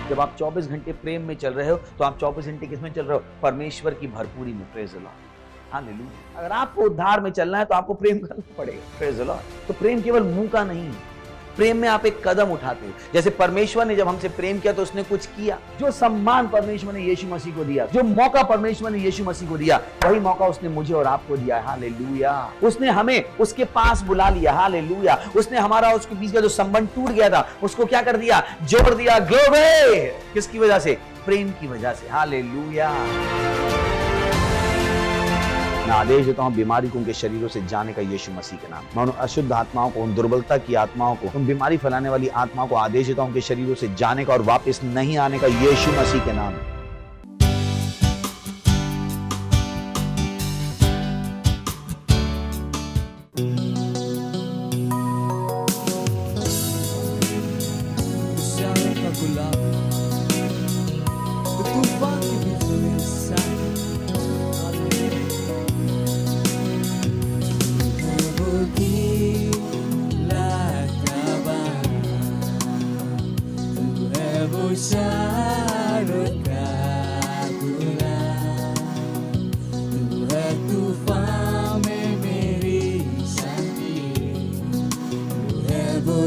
जब आप 24 घंटे प्रेम में चल रहे हो तो आप 24 घंटे किसमें चल रहे हो? परमेश्वर की भरपूरी में। Praise the Lord. हालेलुया। अगर आपको उद्धार में चलना है तो आपको प्रेम करना पड़ेगा। Praise the Lord. तो प्रेम केवल मुंह का नहीं है, प्रेम में आप एक कदम उठाते हो। जैसे परमेश्वर ने जब हमसे प्रेम किया तो उसने कुछ किया। जो सम्मान परमेश्वर ने यीशु मसीह को दिया, जो मौका परमेश्वर ने यीशु मसीह को दिया, वही मौका उसने मुझे और आपको दिया है। हालेलुया। उसने हमें उसके पास बुला लिया। हालेलुया। उसने हमारा उसके बीच का जो संबंध टूट गया था उसको क्या कर दिया? जोड़ दिया। ग्लोरी। किसकी वजह से? प्रेम की वजह से। हालेलुया। मैं आदेश देता हूं बीमारी को उनके शरीरों से जाने का यीशु मसीह के नाम। मैं उन अशुद्ध आत्माओं को, उन दुर्बलता की आत्माओं को, उन बीमारी फैलाने वाली आत्माओं को आदेश देता हूं उनके शरीरों से जाने का और वापस नहीं आने का यीशु मसीह के नाम। का गुलाब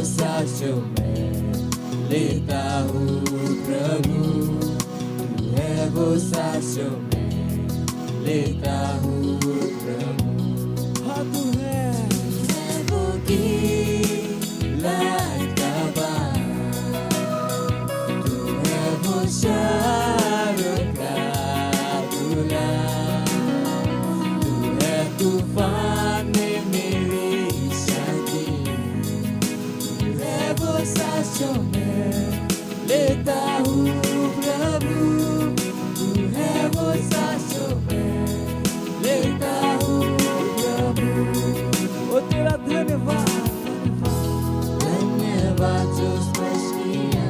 सांसों में लेता हूँ प्रभु, तू है वो सांसों में लेता हूँ प्रभु। हाँ तू है वो गीला कबाब, तू है वो शारों का दूल्हा, तू है तूफान में मेरी शादी, तू है वो सांसों में लेता हूँ प्रभु, तू है वो सांसों में लेता हूँ प्रभु। ओ तेरा धन्यवाद धन्यवाद धन्यवाद जो स्पर्श किया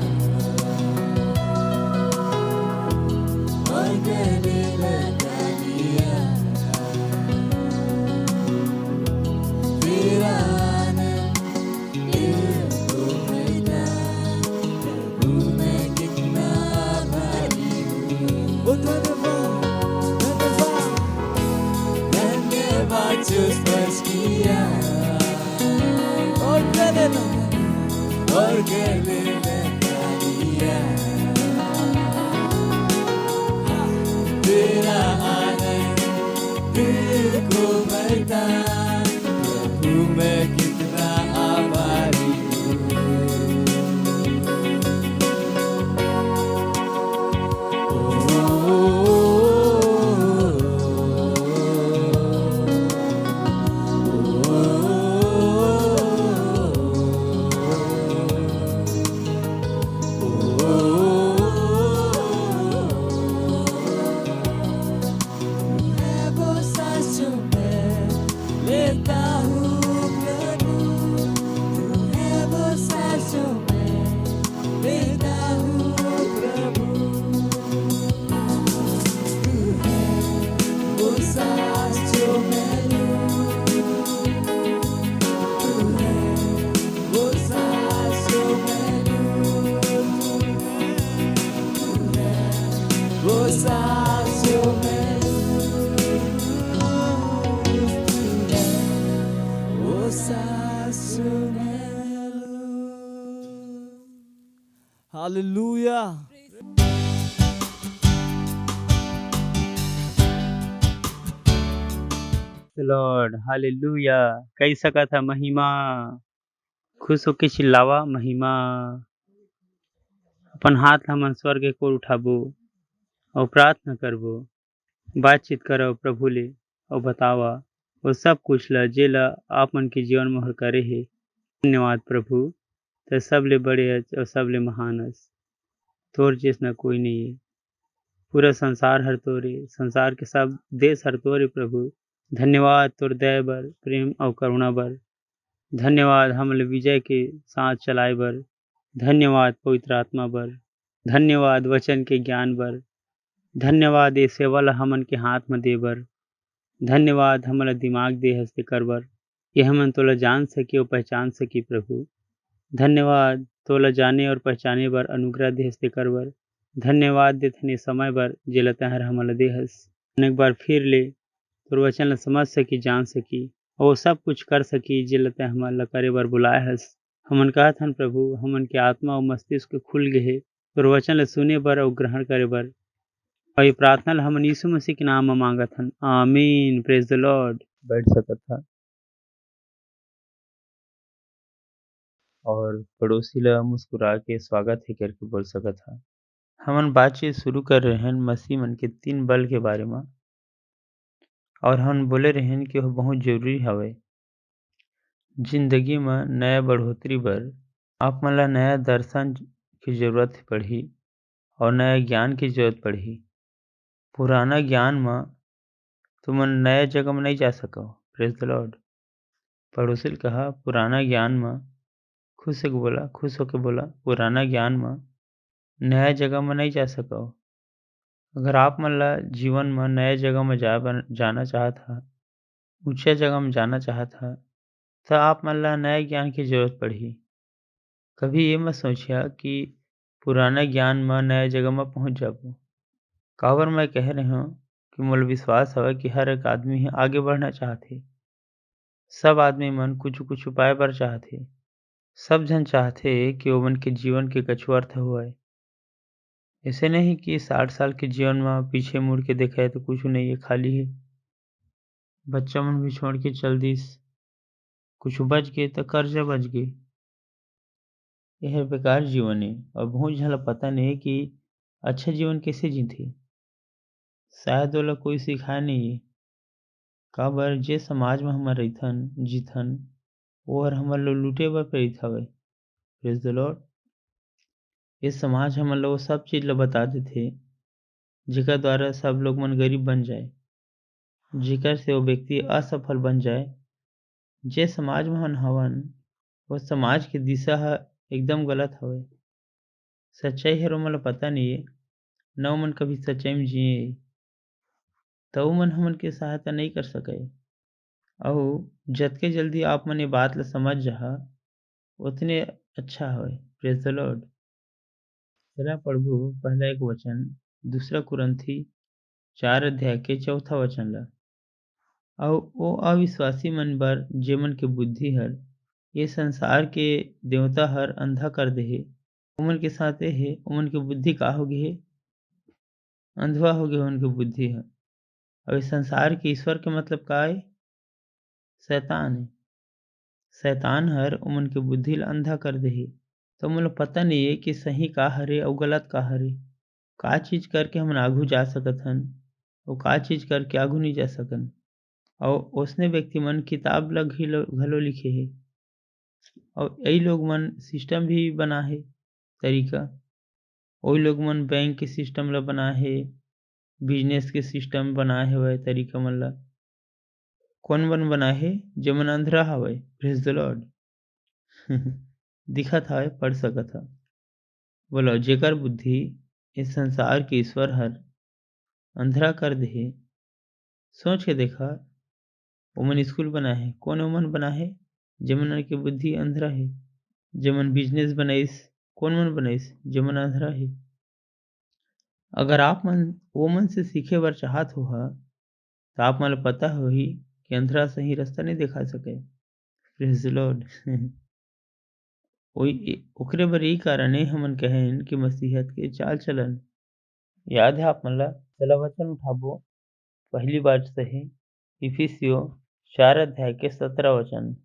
और गले लगा दिया, तेरा आनंद दिल को मिला, प्रभु मैं कितना आभारी हूँ। ओ धन्यवाद धन्यवाद धन्यवाद जो स्पर्श किया और गले लगा दिया, तेरा आनंद दिल को भरता, प्रभु मैं कितना आभारी लेता हूँ प्रभु, तू है वो सांसों में लेता हूँ प्रभु, तू है वो सांस जो मैं लूँ, तू है वो सांस जो मैं लूँ, तू है वो सांस जो मैं हालेलुया। Lord hallelujah. कह सका था महिमा, खुश होके चिल्लावा महिमा। अपन हाथ हमन स्वर्ग के ओर उठाबो और प्रार्थना करबो, बातचीत करो प्रभु ले और बतावा वो सब कुछ ला जे ला आप मन के जीवन में करे हे। धन्यवाद प्रभु, ते सब ले बड़े हस और सब ले महान हस, तोर जैसना कोई नहीं है। पूरा संसार हर तोरे, संसार के सब देश हर तोरे प्रभु। धन्यवाद तोर दया बर, प्रेम और करुणा बर। धन्यवाद हमले विजय के साथ चलाए बर। धन्यवाद पवित्र आत्मा बर। धन्यवाद वचन के ज्ञान बर। धन्यवाद ये सेवा ला हमन के हाथ में दे बर। धन्यवाद हमला दिमाग दे हस्ते कर बर, ये हमन तोला जान सके और पहचान सकी प्रभु। धन्यवाद तोला जाने और पहचाने बर अनुग्रह दे हस्ते कर बर। धन्यवाद दे थने समय बर जेला तहर हमला दे हस। एक बार फिर ले तोर वचन ला समझ सकी, जान सकी और सब कुछ कर सकी जेला तह हमला करे बर बुलाए हस। हमन कहत हन प्रभु, हमन के आत्मा और मस्तिष्क खुल गे हे तोर वचन ला सुने बर और ग्रहण करे बर। और ये प्रार्थना ला हमन यीशु मसीह के नाम में मांगत हन, आमीन। Praise the Lord. बैठ सकत था और पड़ोसी ला मुस्कुरा के स्वागत ही करके बोल सकत था। हमन बातचीत शुरू कर रहे हैं मसीह मन के 3 बल के बारे में, और हम बोले रहे हैं कि वह बहुत जरूरी हवे जिंदगी में नया बढ़ोतरी बर। आप मन ला नया दर्शन की जरूरत पड़ही और नया ज्ञान की जरूरत पड़ही। पुराना ज्ञान में तुमन नया जगह में नहीं जा सको। Praise the Lord. पड़ोसी ने कहा पुराना ज्ञान में खुश होके बोला पुराना ज्ञान में नया जगह में नहीं जा सको। अगर आप मन ला जीवन में नया जगह में जाना चाहता, ऊंचे जगह में जाना चाहता, तो आप मन ला नए ज्ञान की जरूरत पड़ही। कभी ये मत सोचिया कि पुराना ज्ञान में नया जगह में पहुंच जाबो। काबर मैं कह रहे हूँ कि मोला विश्वास हवे कि हर एक आदमी आगे बढ़ना चाहते। सब आदमी मन कुछ उपाय बर चाहते। सब जन चाहथे कि ओमन के जीवन के कछु अर्थ होवय। ऐसे नहीं कि 60 साल के जीवन में पीछे मुड़ के देखा तो कुछ नहीं है, खाली है। बच्चा मन भी छोड़ के चल दिस, कुछ बच गए तो कर्जा बच गए। यह बेकार जीवन है और बहुत झन ला पता नहीं कि अच्छा जीवन कैसे जीथे। शायद ओला कोई सिखाए नहीं है। काबर जे समाज में हमन रहिथन जीथन वो हर हमन लो लूटे बर प्रेरित हवे। Praise the Lord. ये समाज हमन लो सब चीज ला बता देथे जेकर द्वारा सब लोग मन गरीब बन जाए, जेकर से वो व्यक्ति असफल बन जाए। जे समाज में हम हवन वो समाज की दिशा ह एकदम गलत हवे। सच्चाई है ओमन ला पता नहीं है, न ओमन कभी सच्चाई में जिए तो ओमन हमन के सहायता नहीं कर सके। अउ जतके जल्दी आप मन ये बात ला समझ जाहा उतने अच्छा हवे। Praise the Lord. चला पढ़बो पहला एक वचन, दूसरा कुरंथी 4 अध्याय के 4था वचन ला। अउ ओ अविश्वासी मन बर जेमन के बुद्धि हर ये संसार के देवता हर अंधा कर देहे, ओमन के साथ हे ओमन के बुद्धि का होगे हे, अंधवा होगे उनके बुद्धि है। और इस संसार के ईश्वर के मतलब का है? शैतान है। शैतान हर ओमन के बुद्धि ला अंधा कर देहे। तो मोला पता नहीं है कि सही का हरे और गलत का हरे, का चीज करके हम आघू जा सकत हन और का चीज करके आघू नहीं जा सकन। और उसने व्यक्ति मन किताब ला घलो लिखे हे और यही लोग मन सिस्टम भी बना है तरीका। वही लोग मन बैंक के सिस्टम ला बना है, बिजनेस के सिस्टम बनाए हवे तरीका मन ला। कौन मन बनाए हे? जेमन अंधरा हवे। Praise the Lord. दिखत हवे, पढ़ सकत ह। बोलो जेकर बुद्धि इस संसार के ईश्वर हर अंधरा कर देहे। सोच के देखा, ओमन स्कूल बनाए हे, कौन ओमन बनाए हे? जेमन के बुद्धि अंधरा है। जेमन बिजनेस बनाइस, कौन मन बनाइस? जेमन अंधरा है। अगर आप मन वो मन से सीखे बर चाहत हो तो आप मन पता होही कि अंधरा सही रास्ता नहीं दिखा सके। Praise the Lord. ओकरे बर यही कारण है हमन कहेन कि मसीहत के चाल चलन याद है आप मन ला। चला वचन उठाबो पहली बार से ही इफिसियो 4 अध्याय के 17 वचन।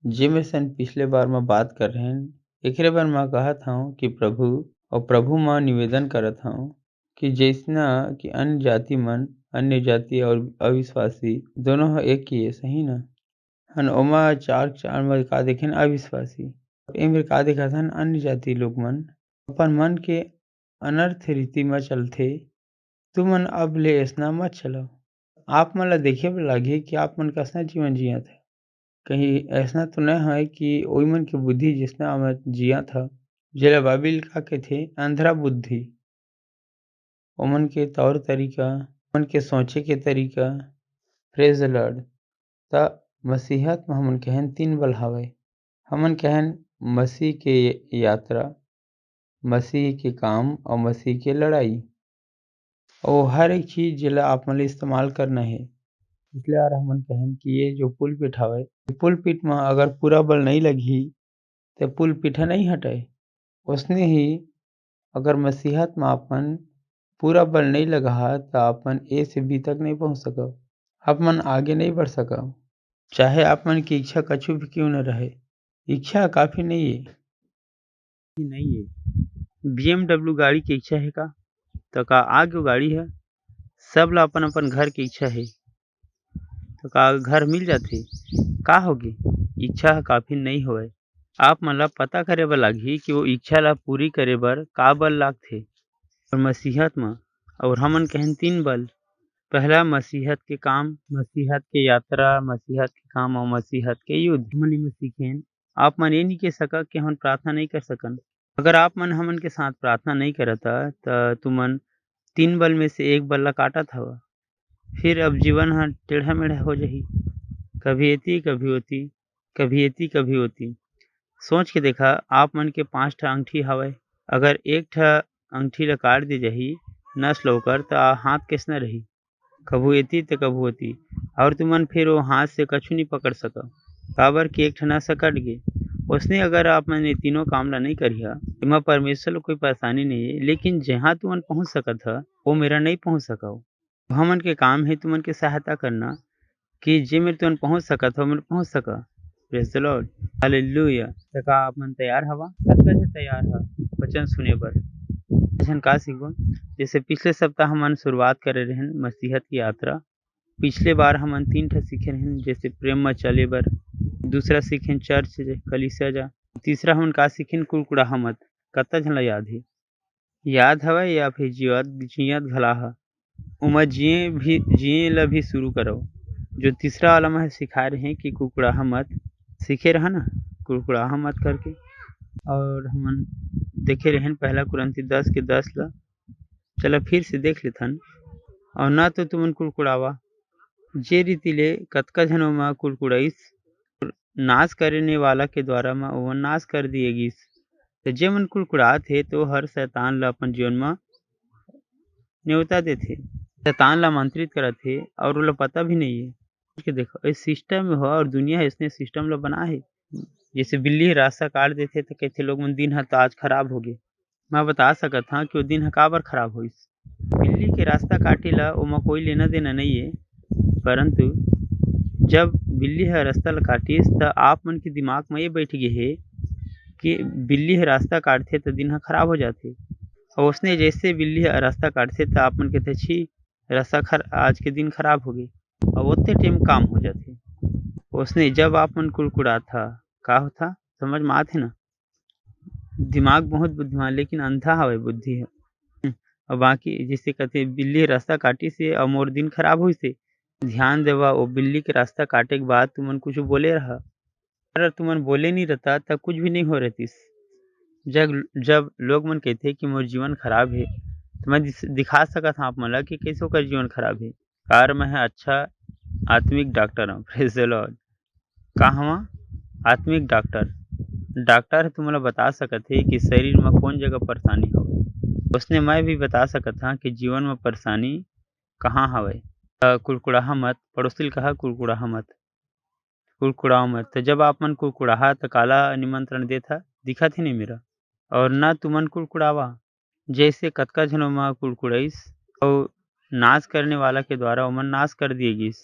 जे में सन पिछले बार में बात कर रहे हैं, एकरे बार मैं कहत हूँ कि प्रभु में निवेदन करत हूँ कि जैसना कि अन्य जाति मन, अन्य जाति और अविश्वासी दोनों एक ही है, सही ना? हन ओमा 4 में का देखें अविश्वासी, एम का देखा था अन्य जाति लोग मन अपन मन के अनर्थ रीति में चलते। तुमन अब ले ऐसा मत चलो। आप मन ला देखे बर लागे कि आप मन कैसा जीवन जिया था। कहीं ऐसा तो नहीं है कि ओई मन की बुद्धि जिसना जिया था जेला बाइबिल का के थे अंधरा बुद्धि। ओमन के तौर तरीका, ओमन के सोचे के तरीका। Praise the Lord. ता मसीहत में हमन कहन 3 बल हवे। हमन कहन मसीह के यात्रा, मसीह के काम और मसीह के लड़ाई। और हर एक चीज जिला आप मन इस्तेमाल करना है। इसलिए यार हमन कहन कि ये जो पुलपिट हवे, पुलपिट में अगर पूरा बल नहीं लगी तो पुलपिट नहीं हटाए। उसने ही अगर मसीहत में अपन पूरा बल नहीं लगा तो अपन ए से बी तक नहीं पहुंच सको, अपन आगे नहीं बढ़ सको। चाहे आप मन की इच्छा कछु भी क्यों न रहे, इच्छा काफी नहीं है। BMW गाड़ी की इच्छा है का? तो का आगे गाड़ी है? सब ला अपन अपन घर की इच्छा है तो का घर मिल जाते? का होगी? इच्छा काफी नहीं होए। आप मन ला पता करे बर लागही कि वो इच्छा ला पूरी करे बर का बल लागथे। और मसीहत में और हमन कहन 3 बल। पहला मसीहत के काम, मसीहत के यात्रा, मसीहत के काम और मसीहत के युद्ध। हमन इमे सीखेन आप मन ये नहीं कह सका कि हम प्रार्थना नहीं कर सकन। अगर आप मन हमन के साथ प्रार्थना नहीं करता तो तुमन 3 बल में से एक बल ला काटत हवा। फिर अब जीवन ह टेढ़ा मेढ़ा हो जाही, कभी एती कभी होती, कभी एती कभी होती। सोच के देखा, आप मन के 5 ठा अंगठी हवय, अगर एक ठा अंगठी ला काट दे जाही नस होकर तो हाथ कैसना रही? कभू एती तो कभू होती। और तुमन फिर वो हाथ से कछु नहीं पकड़ सका, काबर कि एक ठा नस कट गे। उसने अगर आप मैंने तीनों काम ला नहीं करिया एमा परमेश्वर ला कोई परेशानी नहीं है, लेकिन जहाँ तुमन पहुँच सकत ह वो मेरा नहीं पहुँच सका हो। हमन के काम है तुमन के सहायता करना कि जे मेरे तुमन पहुँच सकत हो मेरे पहुँच सका। Praise the Lord, hallelujah. त का आप मन तैयार हवा? कतका झन तैयार ह वचन सुने बर? झन का सीखबो? जैसे पिछले सप्ताह हमन शुरुआत करे रहेन मसीहत की यात्रा। पिछले बार हमन 3 ठा सीखे रहेन, जैसे प्रेम म चले बर, दूसरा सीखेन चर्च कलीसिया जा, तीसरा हमन का सीखेन कुड़कुड़ाहा मत। कतका झन ला याद हे? याद हवय या फिर जियत घला ह? ओमा जिए ला भी शुरू करो। जो तीसरा वाला मैं सिखाए रहे कि कुड़कुड़ाहा मत, सीखे रहा ना कुड़कुड़ाहा मत करके। और हमन देखे रहेन पहला कुरिन्थी 10 के 10 ला। चला फिर से देख लेथन। और ना तो तुमन कुड़कुड़ावा, जे रीति ले कतका झन ओमा कुड़कुड़ाइस, नाश करने वाला के द्वारा म ओमन नाश कर दिए गिस। तो जे मन कुड़कुड़ात हे तो हर शैतान ला अपन जीवन म न्योता देथे, शैतान ला आमंत्रित करत हे और ओला पता भी नहीं है कि देखो इस सिस्टम में हो और दुनिया इसने सिस्टम ला बना है। जैसे बिल्ली रास्ता काट देथे तो कहथे लोग मन दिन ह तो आज खराब हो गे। मैं बता सकत हाँ कि वो दिन ह काबर खराब होइस। बिल्ली के रास्ता काटे ला ओमा कोई लेना देना नहीं है, परंतु जब बिल्ली ह रास्ता ला काटिस त आप मन के दिमाग में ये बैठ गे हे कि बिल्ली ह रास्ता काटथे तो दिन ह खराब हो जाथे। और उसने जैसे बिल्ली ह रास्ता काटथे तो आप मन कहथे छी आज के दिन खराब हो गए, और ओते टाइम काम हो जाथे। उसने जब आप मन कुड़कुड़ात था का होथा समझ में आथे ना। दिमाग बहुत बुद्धिमान लेकिन अंधा हवे बुद्धि ह। और बाकी जैसे कहते बिल्ली रास्ता काटी से और मोर दिन खराब हुई से, ध्यान देवा वो बिल्ली के रास्ता काटे के बाद तुमन कुछ बोले रहा, अगर तुमन बोले नहीं रहता तब कुछ भी नहीं हो रहतीस। जब लोग मन कहते कि मोर जीवन खराब है तो मैं दिखा सकत हाँ आप मन ला कि कैसे ओकर जीवन खराब है। कार मैं है अच्छा आत्मिक डॉक्टर हूँ। Praise the Lord. का हवा आत्मिक डॉक्टर तुमन ला बता सकत है कि शरीर में कौन जगह परेशानी हो। उसने मैं भी बता सकत हाँ कि जीवन में परेशानी कहाँ हवे। कुड़कुड़ाहा मत, पड़ोसी कहा कुड़कुड़ाहा मत, कुड़कुड़ाओ मत। तो जब आप मन कुड़कुड़ाहा तो काला निमंत्रण देथा दिखा थे नहीं मेरा। और ना तुमन कुड़कुड़ावा, जैसे कतका झनों में कुड़कुड़ाइस और नाश करने वाला के द्वारा ओमन नाश कर दिए गिस।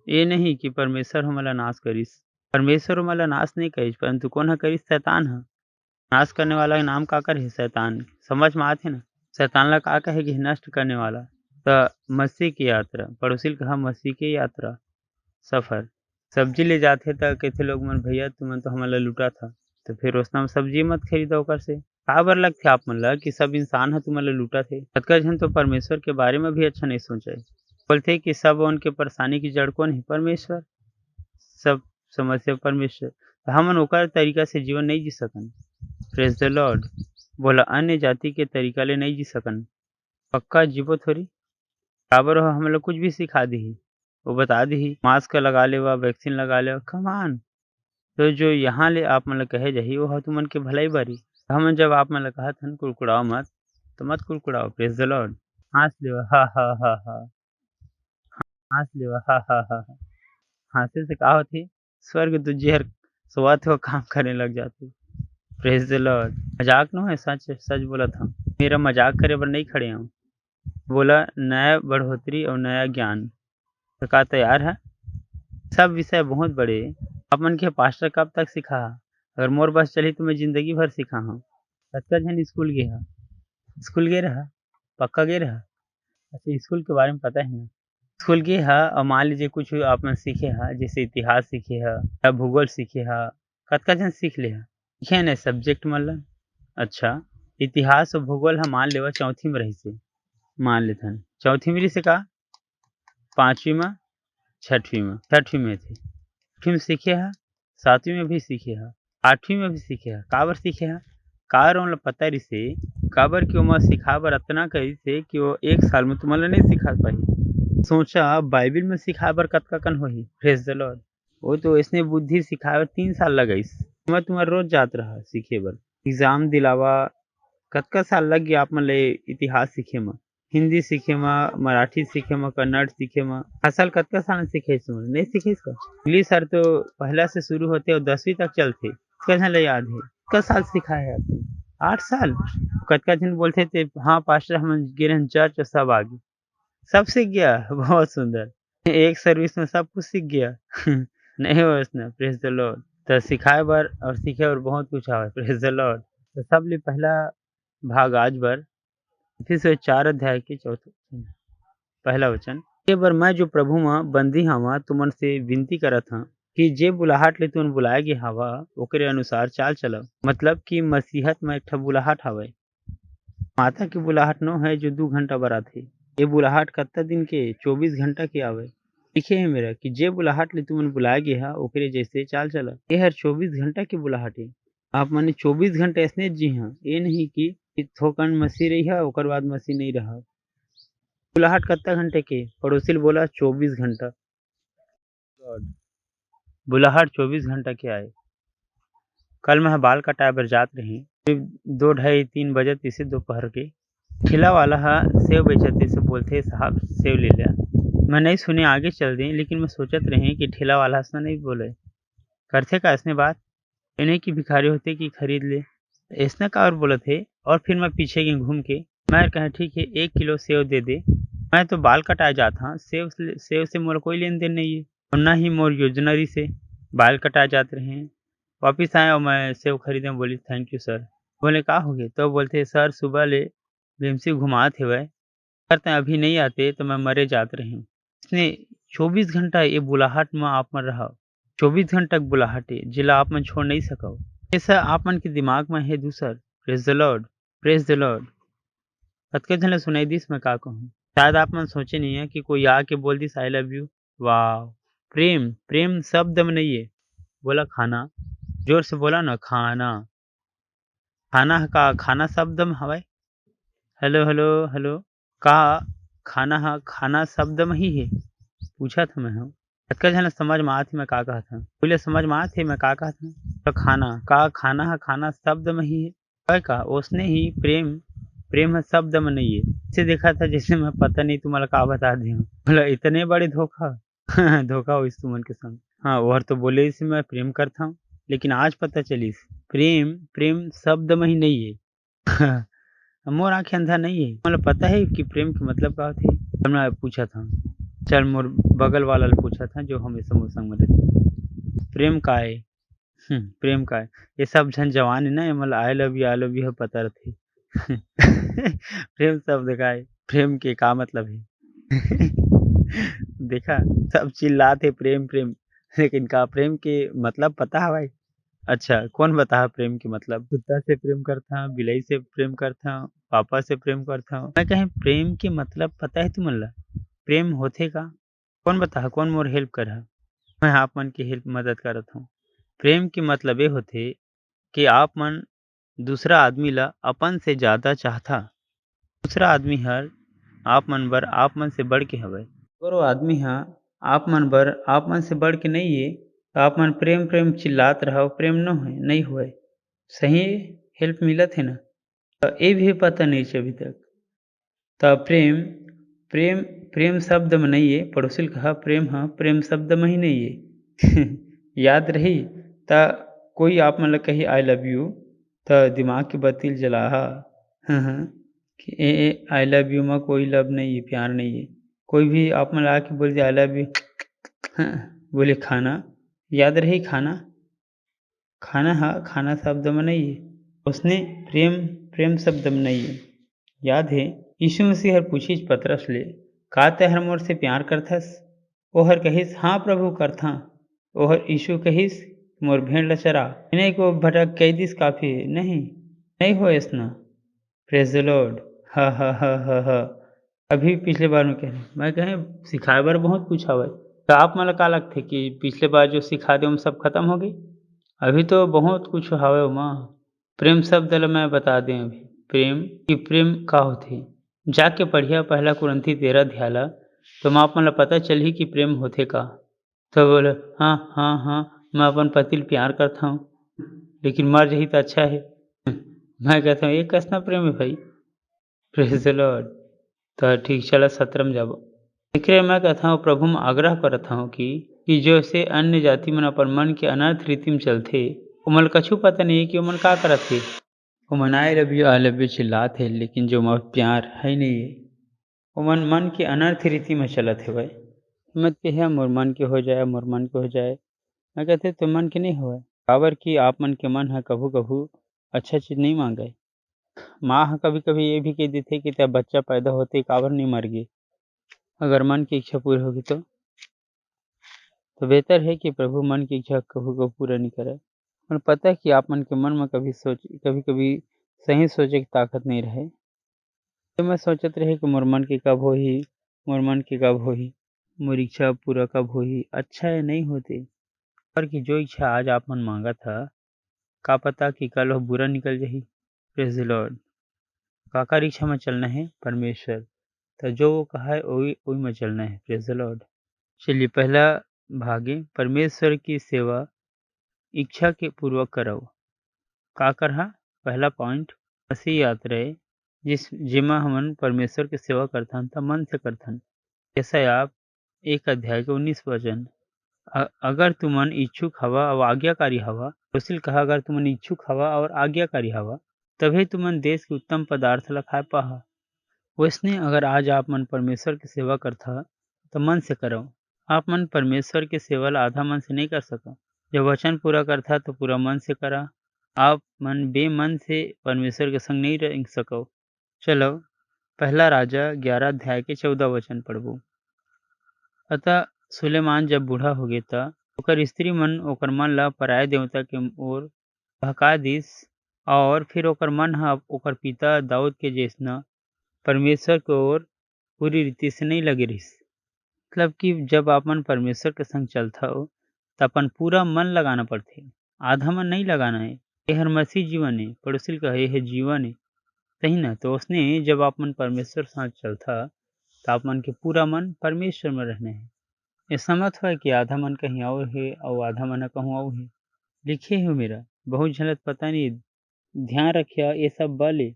ये नहीं कि परमेश्वर हमला नाश करिस, परमेश्वर हमला नाश नहीं करिस, परंतु कौन ह करिस? शैतान ह। नाश करने वाला का नाम का कर है? शैतान। समझ में आथे ना। शैतान ला का कहे कि नष्ट करने वाला। तो मसीह की यात्रा, पड़ोसी कहा मसीह की यात्रा सफर। सब्जी ले जाते तो कहते लोग मन भैया तुमन तो हमला लूटा था, तो फिर उसना सब्जी मत खरीदा ओकर से। काबर लगथे आप मन ला कि सब इंसान ह तुमन ला लूटा थे। कतका झन तो परमेश्वर के बारे में भी अच्छा नहीं सोचे, बोलते कि सब उनके परेशानी की जड़ कौन है? परमेश्वर। सब समस्या परमेश्वर। तो हमन ओकर तरीका से जीवन नहीं जी सकन। Praise the Lord. बोला अन्य जाति के तरीका ले नहीं जी सकन, पक्का जीवो थोड़ी। काबर हो हमला कुछ भी सिखा दी, वो बता दी मास्क लगा लेवा, वैक्सीन लगा लेवा, कमान। तो जो यहाँ ले आप मन ला कहे जाही वो ह तुमन के भलाई बारी। हमन जब आप मन ला कहत हन कुड़कुड़ाओ मत, तो मत कुड़कुड़ाओ। Praise the Lord. हँस लेवा हा हा हा हा, हँस लेवा हा हा हा हा। हँसे से का होथे? स्वर्ग तुझे हर सोवत हो काम करने लग जाते। Praise the Lord. मजाक न है, सच बोला था। मेरा मजाक करे बर नहीं खड़े हूँ। बोला नया बढ़ोतरी और नया ज्ञान। तो का तैयार है? सब विषय बहुत बड़े। आप मन के पास्टर कब तक सिखा? अगर मोर बस चली तो मैं जिंदगी भर सिखा हूँ। कतका झन स्कूल गे हा? स्कूल गे रहा? पक्का गे रहा? अच्छा स्कूल के बारे में पता है ना? स्कूल गे हा और मान लीजिए कुछ आप मन सीखे हा, जैसे इतिहास सीखे हा या भूगोल सीखे हा। कतका झन सीख ले हा? सीखे ना सब्जेक्ट मन ला। अच्छा इतिहास और भूगोल ह मान लेवा चौथी में रही से, मान लेथन चौथी में रही से का 5वीं में 6वीं में थे। 8वीं में सीखे हा, 7वीं में भी सीखे हा, 8वीं में भी सीखे हा। काबर सीखे हा? काबर ओमला पता रिसे, काबर कि ओमा सिखा बर अतना करी थे कि वो 1 साल में तुमन ला नहीं सिखा पाही। सोचा बाइबिल में सिखाए बर कतका कन होही। Praise the Lord. वो तो इसने बुद्धि सिखाए बर 3 साल लगाइस। मैं तुम्हार रोज जात रहा सीखे बर, एग्जाम दिलावा। कतका साल लग गया आप मन ले इतिहास सीखे में। हिंदी सीखे माँ, मराठी सीखे माँ, कन्नड़ सीखे माँ। असल कतका साल सीखे नहीं सीखे इसका। इंग्लिश सर तो पहला से शुरू होते और 10वीं तक चलते। इसका झन ले याद है कत साल सिखाया है आपने? 8 साल। कतका झन बोलते थे हाँ पास्टर हम गिरन चर्च सब आगे सब सीख गया। बहुत सुंदर एक सर्विस में सब कुछ सीख गया। नहीं हो इसने प्रेज द लॉर्ड तो सिखाए बर और सीखे और बहुत कुछ आवे प्रेज द लॉर्ड। तो सब ले पहला भाग आज बर फिर से 4 अध्याय के चौथे पहला वचन ये बर मैं जो प्रभु माँ बंदी हवा तुमन से विनती करत हाँ कि जे बुलाहट ले तुमन बुलाए गे हवा ओकरे अनुसार चाल चलो। मतलब कि मसीहत में एक ठा बुलाहट हवे। माता की बुलाहट नो है जो 2 घंटा बर आथे। ये बुलाहट कत्ता दिन के 24 घंटा के आवे। लिखे है मेरा कि जे बुलाहट ले तुमन बुलाए गे हा ओकरे जैसे चाल चला। ये हर 24 घंटा की बुलाहट है। आप माने 24 घंटे ऐसने जी हाँ ये नहीं कि थोकन मसी रही है ओकर बाद मसी नहीं रहा। बुलाहट कत्ता घंटे के पड़ोसी बोला 24 घंटा। बुलाहट 24 घंटा के आए। कल मैं बाल कटाए बर जात रही 2 ढाई 3 बजे इसे दोपहर के ठेला वाला हा सेव बेचते से बोलते साहब सेव ले लिया। मैं नहीं सुने आगे चल दी लेकिन मैं सोचत रही कि ठेला वाला ऐसा नहीं बोले करते का इसने बात इन्हें की भिखारी होते कि खरीद ले इसने का और बोले थे। और फिर मैं पीछे गई घूम के मैं कहा ठीक है 1 किलो सेव दे दे। मैं तो बाल कटाए जाता हाँ सेव से मोर कोई लेन देन नहीं है और ना ही मोर योजनरी से बाल कटाए जाते रहे हैं। वापिस आए और मैं सेव खरीदे बोली थैंक यू सर। बोले का हो गए तो बोलते सर सुबह ले बीएमसी घुमाते हुए करते अभी नहीं आते तो मैं मरे जाते रही। इसने 24 घंटा ये बुलाहट में आप मन रहा 24 घंटा बुलाहट है जिला आप मन छोड़ नहीं सको। ऐसा आप मन के दिमाग में है दूसर praise the Lord praise the Lord. कतके झन सुनाई दिस मैं का कहूँ शायद आप मन सोचे नहीं है कि कोई आके बोल दिस आई लव यू। वाह प्रेम प्रेम शब्द में नहीं है। बोला खाना जोर से बोला ना खाना खाना का खाना शब्द में हवाई। हेलो हेलो हेलो का खाना शब्द में ही है पूछा था मैं। कतका झन समझ में आती मैं का कहा था बोले समझ में आते मैं का कहा था तो खाना शब्द में ही है का उसने ही प्रेम प्रेम शब्द में नहीं है। इसे देखा था जैसे मैं पता नहीं तुम्हारा का बता दी हूँ। बोला इतने बड़े धोखा धोखा हो इस तुमन के संग। हाँ और तो बोले इसे मैं प्रेम करता हूँ लेकिन आज पता चली प्रेम प्रेम शब्द में ही नहीं है। मोर आँखें अंधा नहीं है मतलब पता है कि प्रेम के मतलब क्या थे। मैं पूछा था चल मोर बगल वाला पूछा था जो हमेशा मोर संग में रहते प्रेम का है। प्रेम का है ये सब झन जवान है ना मतलब आई लव यू पता रहते। प्रेम शब्द का है प्रेम के का मतलब है। देखा सब चिल्लाते प्रेम प्रेम लेकिन का प्रेम के मतलब पता है भाई। अच्छा कौन बता प्रेम के मतलब कुत्ता से प्रेम करता हूँ बिलाई से प्रेम करता हूँ पापा से प्रेम करता हूँ। मैं कहें प्रेम के मतलब पता है तुमला प्रेम होते का कौन बता कौन मोर हेल्प कर मैं आप मन की हेल्प मदद करत हूँ। प्रेम के मतलब ये होते कि आप मन दूसरा आदमी ला अपन से ज्यादा चाहता दूसरा आदमी हर आप मन बर आप मन से बढ़ के हवे और वो आदमी हा आप मन बर आप मन से बढ़ के नहीं है तो आप मन प्रेम प्रेम चिल्लात रहो प्रेम न है नहीं हुए सही हेल्प मिलत है ना तो ये भी पता नहीं है अभी तक। तो प्रेम प्रेम प्रेम शब्द में नहीं है पड़ोसी कहा प्रेम हाँ प्रेम शब्द में ही नहीं है। याद रही तो कोई आप मतलब कही आई लव यू तो दिमाग की बत्ती जला कि आई लव यू में कोई लव नहीं है प्यार नहीं है। कोई भी आप मतलब आके बोल दिया आई लव यू बोले खाना याद रही खाना खाना हाँ खाना शब्द में नहीं है उसने प्रेम प्रेम शब्द में नहीं है। याद है यीशु मसीह हर पूछीच पतरस ले का तहर मोर से प्यार करथस ओहर कहिस हाँ प्रभु करथा ओहर यीशु कहिस मोर भेड़ ल चरा इन्हें को भटक कह दिस काफी नहीं हो इसना प्रेज द लॉर्ड हा अभी पिछले बार में मैं कहें सिखाए बार बहुत कुछ हवा तो आप मतलब का लगते कि पिछले बार जो सिखा दे हम सब खत्म हो गई अभी तो बहुत कुछ हवे माँ। प्रेम शब्द मैं बता दें अभी प्रेम की प्रेम का होते जाके पढ़िया पहला कुरंथी 13 अध्याय तो मैं आप मतलब पता चल ही कि प्रेम होते का। तो बोले हाँ मैं अपन पति ल प्यार करता हूँ लेकिन मर रही तो अच्छा है। मैं कहता हूँ एक कसना प्रेम है भाई प्रेज द लॉर्ड तो ठीक चला 17 में जब एकरे मैं कहता हूँ प्रभु में आग्रह करत हूँ कि जैसे अन्य जाति मन अपन मन के अनर्थ रीति में चलथे ओमन कछु पता नहीं कि ओमन का करत थे। ओमन आई लव यू चिल्लात है लेकिन जो मोर प्यार है नहीं है ओमन मन के अनर्थ रीति में चलत है भाई मत के है मोर मन के हो जाए मोर मन के हो जाए मैं कहते तो मन के नहीं होए काबर कि आप मन के मन है कभू कभू अच्छा चीज नहीं मांगे माँ ह कभी कभी ये भी कह देते कि तेरा बच्चा पैदा होते काबर नहीं मर गए अगर मन की इच्छा पूरी होगी तो बेहतर है कि प्रभु मन की इच्छा कभू कभू पूरा नहीं करे और पता है कि आप मन के मन में कभी कभी सही सोचे की ताकत नहीं रहे तो मैं सोचत रहे कि मोर मन के कब होही मोर मन के कब होही मोर इच्छा पूरा कब होही अच्छा है नहीं होते पर कि जो इच्छा आज आप मन मांगा था का पता कि कल वो बुरा निकल जाही। Praise the Lord. काकर इच्छा में चलना है परमेश्वर तो जो वो कहा है वही वही में चलना है। Praise the Lord. चलिए पहला भागे परमेश्वर की सेवा इच्छा के पूर्वक करो का करहा पहला पॉइंट ऐसी यात्रा है जिमा हमन परमेश्वर की सेवा करथन त मन से करथन। जैसा आप 1 अध्याय के 19 वचन अगर तुमन इच्छुक हवा और आज्ञाकारी हवा वसील कहा अगर तुमन इच्छुक हवा और आज्ञाकारी हवा तभी तुमन देश के उत्तम पदार्थ ला खाए पाहा। वैसने अगर आज आप मन परमेश्वर की सेवा करथा तो मन से करो। आप मन परमेश्वर की सेवा ला आधा मन से नहीं कर सका। जब वचन पूरा करथा तो पूरा मन से करा। आप मन बेमन से परमेश्वर के संग नहीं रह सको। चलो पहला राजा 11 अध्याय के 14 वचन पढ़बो। अतः सुलेमान जब बूढ़ा हो गया था ओकर स्त्री मन ओकर मन ला पराय देवता के ओर भका दिस और फिर ओकर मन हा ओकर पिता दाऊद के जैसना परमेश्वर के ओर पूरी रीति से नहीं लगे रहिस। मतलब कि जब आप मन परमेश्वर के संग चलता हो तो अपन पूरा मन लगाना पड़ते आधा मन नहीं लगाना है। ये हर मसीह जीवन है पड़ोसिल का है जीवन है सही ना। तो उसने जब आप मन परमेश्वर साथ चलता तो आप मन के पूरा मन परमेश्वर में रहना है। ऐसा मत हो कि आधा मन कहीं और है और आधा मन कहूँ और है। लिखे हो मेरा बहुत झलत पता नहीं ध्यान रखिया ये सब बल है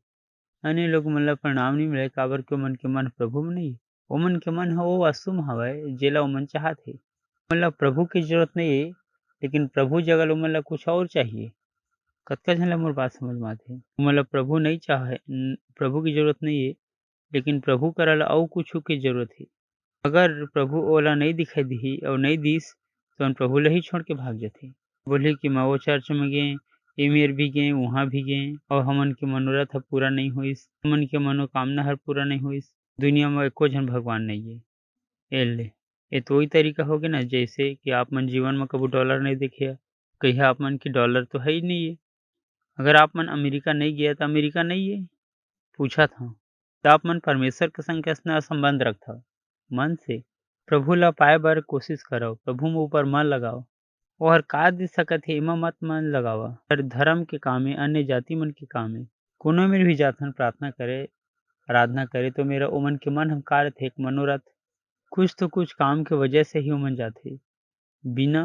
अन्य लोग मतलब परिणाम नहीं मिले काबर के मन के मन प्रभु में नहीं वो मन के मन है वो असुम हवाए जेला वो मन चाहत है मतलब प्रभु की जरूरत नहीं है लेकिन प्रभु जगह वो मतलब कुछ और चाहिए। कतका झन ला मोर बात समझ में आथे मतलब प्रभु नहीं चाहे प्रभु की जरूरत नहीं है लेकिन प्रभु करल और कुछ की जरूरत है। अगर प्रभु ओला नहीं दिखाई दी और नहीं दिस तो प्रभु ला ही छोड़ के भाग जाते। बोले कि मैं वो चर्च में गए एमेर भी गए वहाँ भी गए और हमन के मनोरथ पूरा नहीं होइस हमन के मनोकामना हर पूरा नहीं होइस। दुनिया में एको झन भगवान नहीं है एले ये तो वही तरीका हो गया ना जैसे कि आप मन जीवन में कभी डॉलर नहीं देखे कही आप मन की डॉलर तो है ही नहीं है। अगर आप मन अमेरिका नहीं गया तो अमेरिका नहीं है पूछा था तो आप मन परमेश्वर के संग कैसना संबंध रखता मन से प्रभु ला पाए बर कोशिश करो प्रभु में ऊपर मन लगाओ और का दे सकत है एमा मत मन लगावा। हर धर्म के काम है अन्य जाति मन के काम है कोनो में भी जाथन प्रार्थना करे आराधना करे तो मेरा ओमन के मन हम कार्य थे एक मनोरथ कुछ तो कुछ काम के वजह से ही ओमन जाते बिना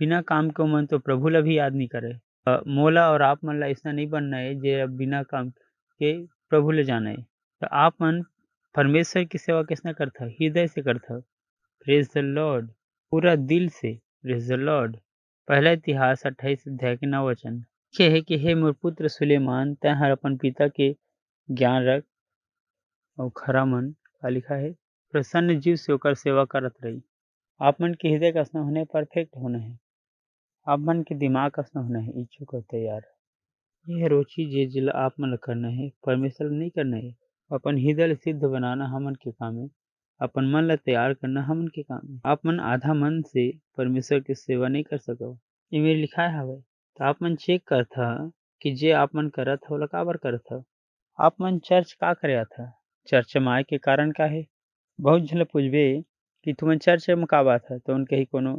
बिना काम के ओमन तो प्रभु ला भी याद नहीं करे। मोला और आप मन ला ऐसा नहीं बनना है जे बिना काम के प्रभु ले जाना है। तो आप मन परमेश्वर की सेवा किसने करता हृदय से करता प्रेज द लॉर्ड पूरा दिल से प्रेज द लॉर्ड। पहला इतिहास 28 अध्याय के 9 वचन लिखे है कि हे मोर पुत्र सुलेमान तै हर अपन पिता के ज्ञान रख और खरा मन का लिखा है प्रसन्न जीव से होकर सेवा करत रही। आप मन के हृदय का स्न होने परफेक्ट होना है आप मन के दिमाग का स्न होना है इच्छुक और तैयार। यह रोची जे जिला आप मन करना है परमेश्वर नहीं करना है। अपन हृदय सिद्ध बनाना हमन के काम है अपन मन ला तैयार करना हमन के काम है। आप मन आधा मन से परमेश्वर की सेवा नहीं कर सको ये मेरे लिखाए हवे तो आप मन चेक करथा कि जे आप मन करत हो काबर करत हो। आप मन चर्च का करे था चर्च में आए के कारण का है बहुत झन पूछबे कि तुमन चर्च में का बात है तो उनके ही कोनो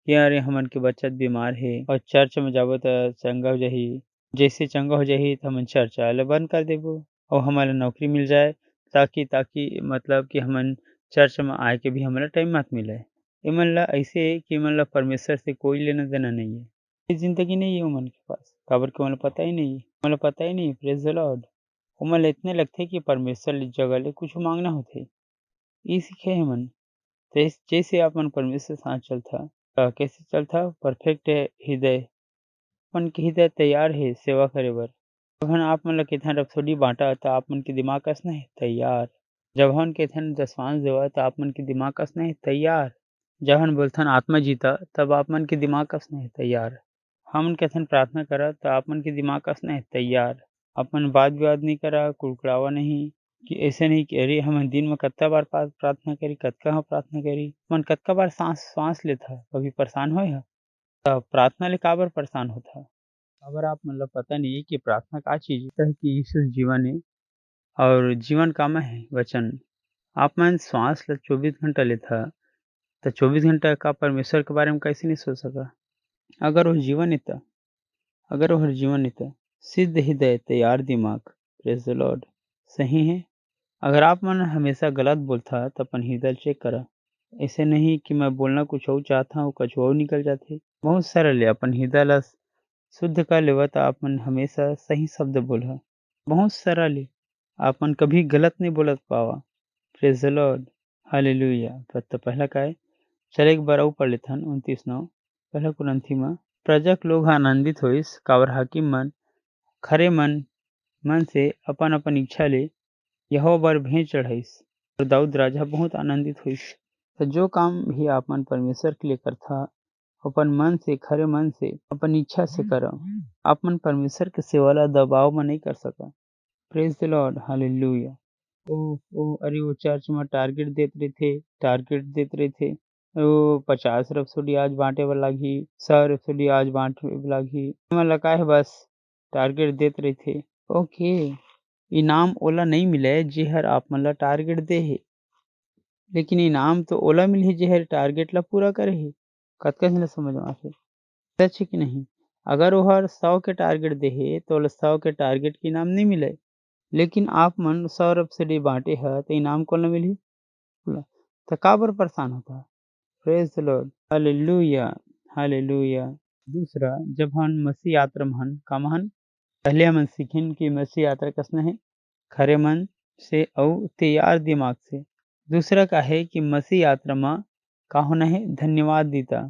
कि अरे हमन के बच्चा बीमार है और चर्च में जाबो तो चंगा हो जाही जैसे चंगा हो जाही तो हमन चर्च आए बंद कर देबो और हमारे नौकरी मिल जाए ताकि मतलब कि हमन चर्च में आए के भी हमारा टाइम मत मिले। ये मन ला ऐसे कि मन ला परमेश्वर से कोई लेना देना नहीं है ये जिंदगी नहीं है मन के पास काबर के मन पता ही नहीं प्रेज द लॉर्ड ओमन ल इतने लगथे कि परमेश्वर ले जगह ले कुछ मांगना होथे। ई सीखे हे मन। जैसे अपन परमेश्वर साथ चलथा कैसे चलथा परफेक्ट हृदय, अपन के हृदय तैयार हे सेवा करे बर। जब हम आप मन ल केथन रपसोडी बांटा त आप मन के दिमाग कस नहीं तैयार। जब हम केथन दसवांश देवा त आप मन के दिमाग कस नहीं तैयार। जब हम बोलथन आत्मा जीता तब आप मन के दिमाग कस नहीं तैयार। हम केथन प्रार्थना करा तो आप मन के दिमाग कस नहीं तैयार। अपन वाद विवाद नहीं करा, कुड़कुड़ावा नहीं कि ऐसे नहीं कि अरे हम दिन में कत्ता बार प्रार्थना करी, कतका हम प्रार्थना करी, मन कतका बार सांस लेथा, कभी परेशान होए हा तब प्रार्थना ले काबर परेशान होता। अगर आप मतलब पता नहीं है कि प्रार्थना का चीज है कि यीशु जीवन है और जीवन का में है वचन। आप मन श्वास ल 24 घंटा लेता तो 24 घंटा का परमेश्वर के बारे में कैसे नहीं सोच सका। अगर वो जीवन है अगर वो जीवन है सिद्ध हृदय तैयार दिमाग, प्रेज द लॉर्ड, सही है। अगर आप मन हमेशा गलत बोलता तो अपन हृदय चेक करा। ऐसे नहीं कि मैं बोलना कुछ और चाहता हूँ कुछ और निकल जाते। बहुत सरल है, अपन हृदय ला शुद्ध कर लेवा तो आप मन हमेशा सही शब्द बोला। बहुत सरल है, आपन कभी गलत नहीं बोलत पावा। Praise the Lord, hallelujah. तो पहला का है, चले एक बार और पढ़ लेथन 29 पहला कुरंथी में। प्रजक लोग आनंदित होइस कावर हाकिम मन खरे मन से अपन अपन इच्छा ले यहोवा बर भेंट चढ़ाइस और दाऊद राजा बहुत आनंदित होइस। तो जो काम भी आपन परमेश्वर के लिए करथा अपन मन से खरे मन से अपन इच्छा से करो। आप मन परमेश्वर के सेवा ला दबाव में नहीं कर सका। Praise the Lord, hallelujah. Oh अरे वो चर्च में टारगेट देते थे वो 50 रपसोडी आज बांटे वाला लागी, 100 रपसोडी आज बांटे वाला लागी, मन लगा है बस टारगेट देते रहे थे। ओके, इनाम ओला नहीं मिले जे हर आप मन ला टारगेट दे है, लेकिन इनाम तो ओला मिल है जे हर टारगेट ला पूरा करे है। कतका झन समझ में आथे सच है कि नहीं। अगर वो हर 100 के टारगेट दे है तो 100 के टारगेट के इनाम नहीं मिले, लेकिन आप मन 100 रपसोडी बांटे है तो इनाम कौन ला मिली तो काबर परेशान होता। Praise the Lord, hallelujah hallelujah. दूसरा, जब हम मसीह यात्रा महन का महन पहले हम सीखें कि मसीह यात्रा कसना है खरे मन से और तैयार दिमाग से। दूसरा का है कि मसीह यात्रा में का होना है धन्यवाद दीता।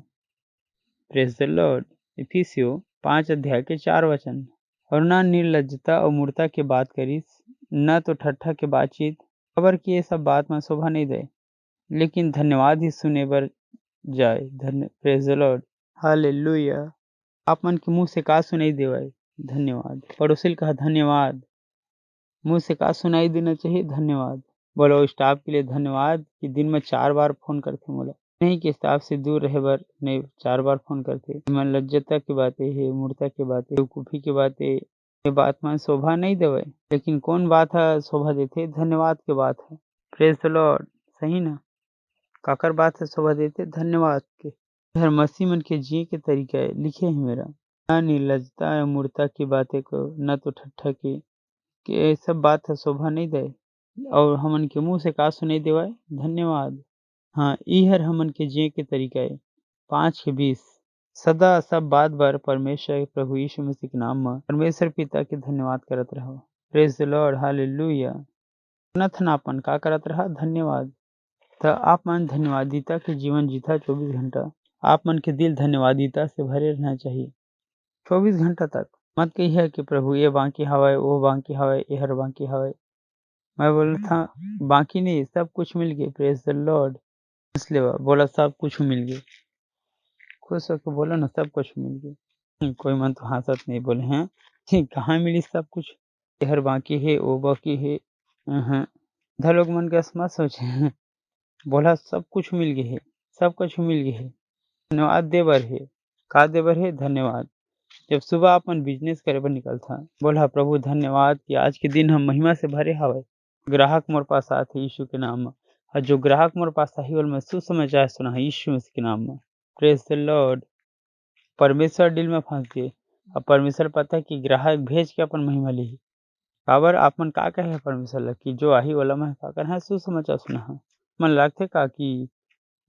प्रेज द लॉर्ड, इफिसियो 5 अध्याय के 4 वचन। और ना निर्लज्जता और मूर्ता के बात करिस, न तो ठट्ठा के बातचीत, खबर की ये सब बात में शोभा नहीं दे, लेकिन धन्यवाद ही सुने बर जाए। Praise the Lord, hallelujah. आप मन के मुंह से का सुनाई देवाए धन्यवाद। पड़ोसी कहा धन्यवाद, मुंह से का सुनाई देना चाहिए धन्यवाद। बोलो स्टाफ के लिए धन्यवाद कि दिन में 4 बार फोन करते बोला, नहीं कि स्टाफ से दूर रहे बर नहीं 4 बार फोन करते। मन लज्जता की बातें है, मूर्ता की बातें, बेवकूफी की बातें, ये बात में शोभा नहीं देवे, लेकिन कौन बात है शोभा देते, धन्यवाद की बात है। प्रेज द लॉर्ड, सही ना। काकर बात है शोभा देते धन्यवाद के। हर मसीह मन के जिये के तरीका है लिखे है मेरा, न निर्लजता या मूर्ता की बातें को, न तो ठट्ठा की कि ये सब बात है शोभा नहीं दे। और हमन के मुंह से का सुनाई देवाए धन्यवाद। हाँ, ई हर हमन के जिये के तरीका है। 5:20 सदा सब बात बार परमेश्वर प्रभु यीशु मसीह के नाम में परमेश्वर पिता के धन्यवाद करत रहो। Praise the Lord, hallelujah. अपन का करत रहा धन्यवाद। तो आप मन धन्यवादिता के जीवन जीता 24 घंटा। आप मन के दिल धन्यवादिता से भरे रहना चाहिए 24 घंटा तक। मत कही है कि प्रभु ये बाकी हवाए, वो बाकी हवाए, ये हर बाकी हवाए। मैं बोला था बाकी नहीं, सब कुछ मिल गए। प्रेज द लॉर्ड, इसलिए बोला सब कुछ मिल गए। खुश होकर बोला ना सब कुछ मिल गए। कोई मन तो हंसत नहीं, बोले हैं कहाँ मिली सब कुछ, ये हर बाकी है, वो बाकी है। इधर लोग मन के मत सोचे, बोला सब कुछ मिल गए है, सब कुछ मिल गए है। धन्यवाद देवर है, का देवर है धन्यवाद। जब सुबह अपन बिजनेस करे पर निकलता, बोला प्रभु धन्यवाद कि आज के दिन हम महिमा से भरे हवे। ग्राहक मोर पास आते यीशु के नाम में, और जो ग्राहक मोर पास आई और मैं सुसमाचार सुना यीशु मसीह के नाम में। Praise the Lord. परमेश्वर दिल में फंस गए, अब परमेश्वर पता है कि ग्राहक भेज के अपन महिमा ली। काबर आपन का कहे परमेश्वर ला कि जो आही वाला मैं का कर सुसमाचार सुना है। मन लगते का कि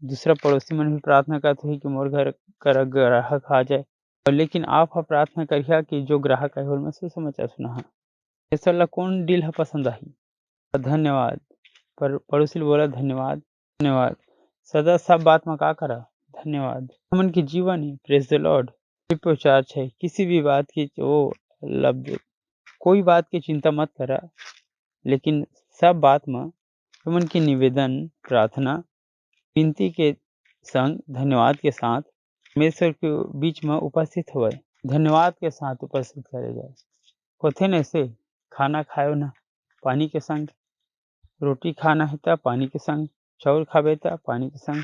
दूसरा पड़ोसी मन भी प्रार्थना करते है कि मोर घर कर ग्राहक आ जाए, लेकिन आप प्रार्थना करिए कि जो ग्राहक आए मैं सुसमाचार सुना है। ऐसा ला कौन डील है पसंद आई? धन्यवाद। पर पड़ोसी बोला धन्यवाद धन्यवाद। सदा सब बात में का करा धन्यवाद। हमन के जीवन है प्रेज द लॉर्ड प्रचार है किसी भी बात की ओ लब्ध कोई बात की चिंता मत करा, लेकिन सब बात में हमन के निवेदन प्रार्थना विनती के संग धन्यवाद के साथ परमेश्वर के बीच में उपस्थित हुए धन्यवाद के साथ उपस्थित करे जाए। होथे न ऐसे खाना खायो ना पानी के संग, रोटी खाना है तो पानी के संग, चावल खाबे तो पानी के संग,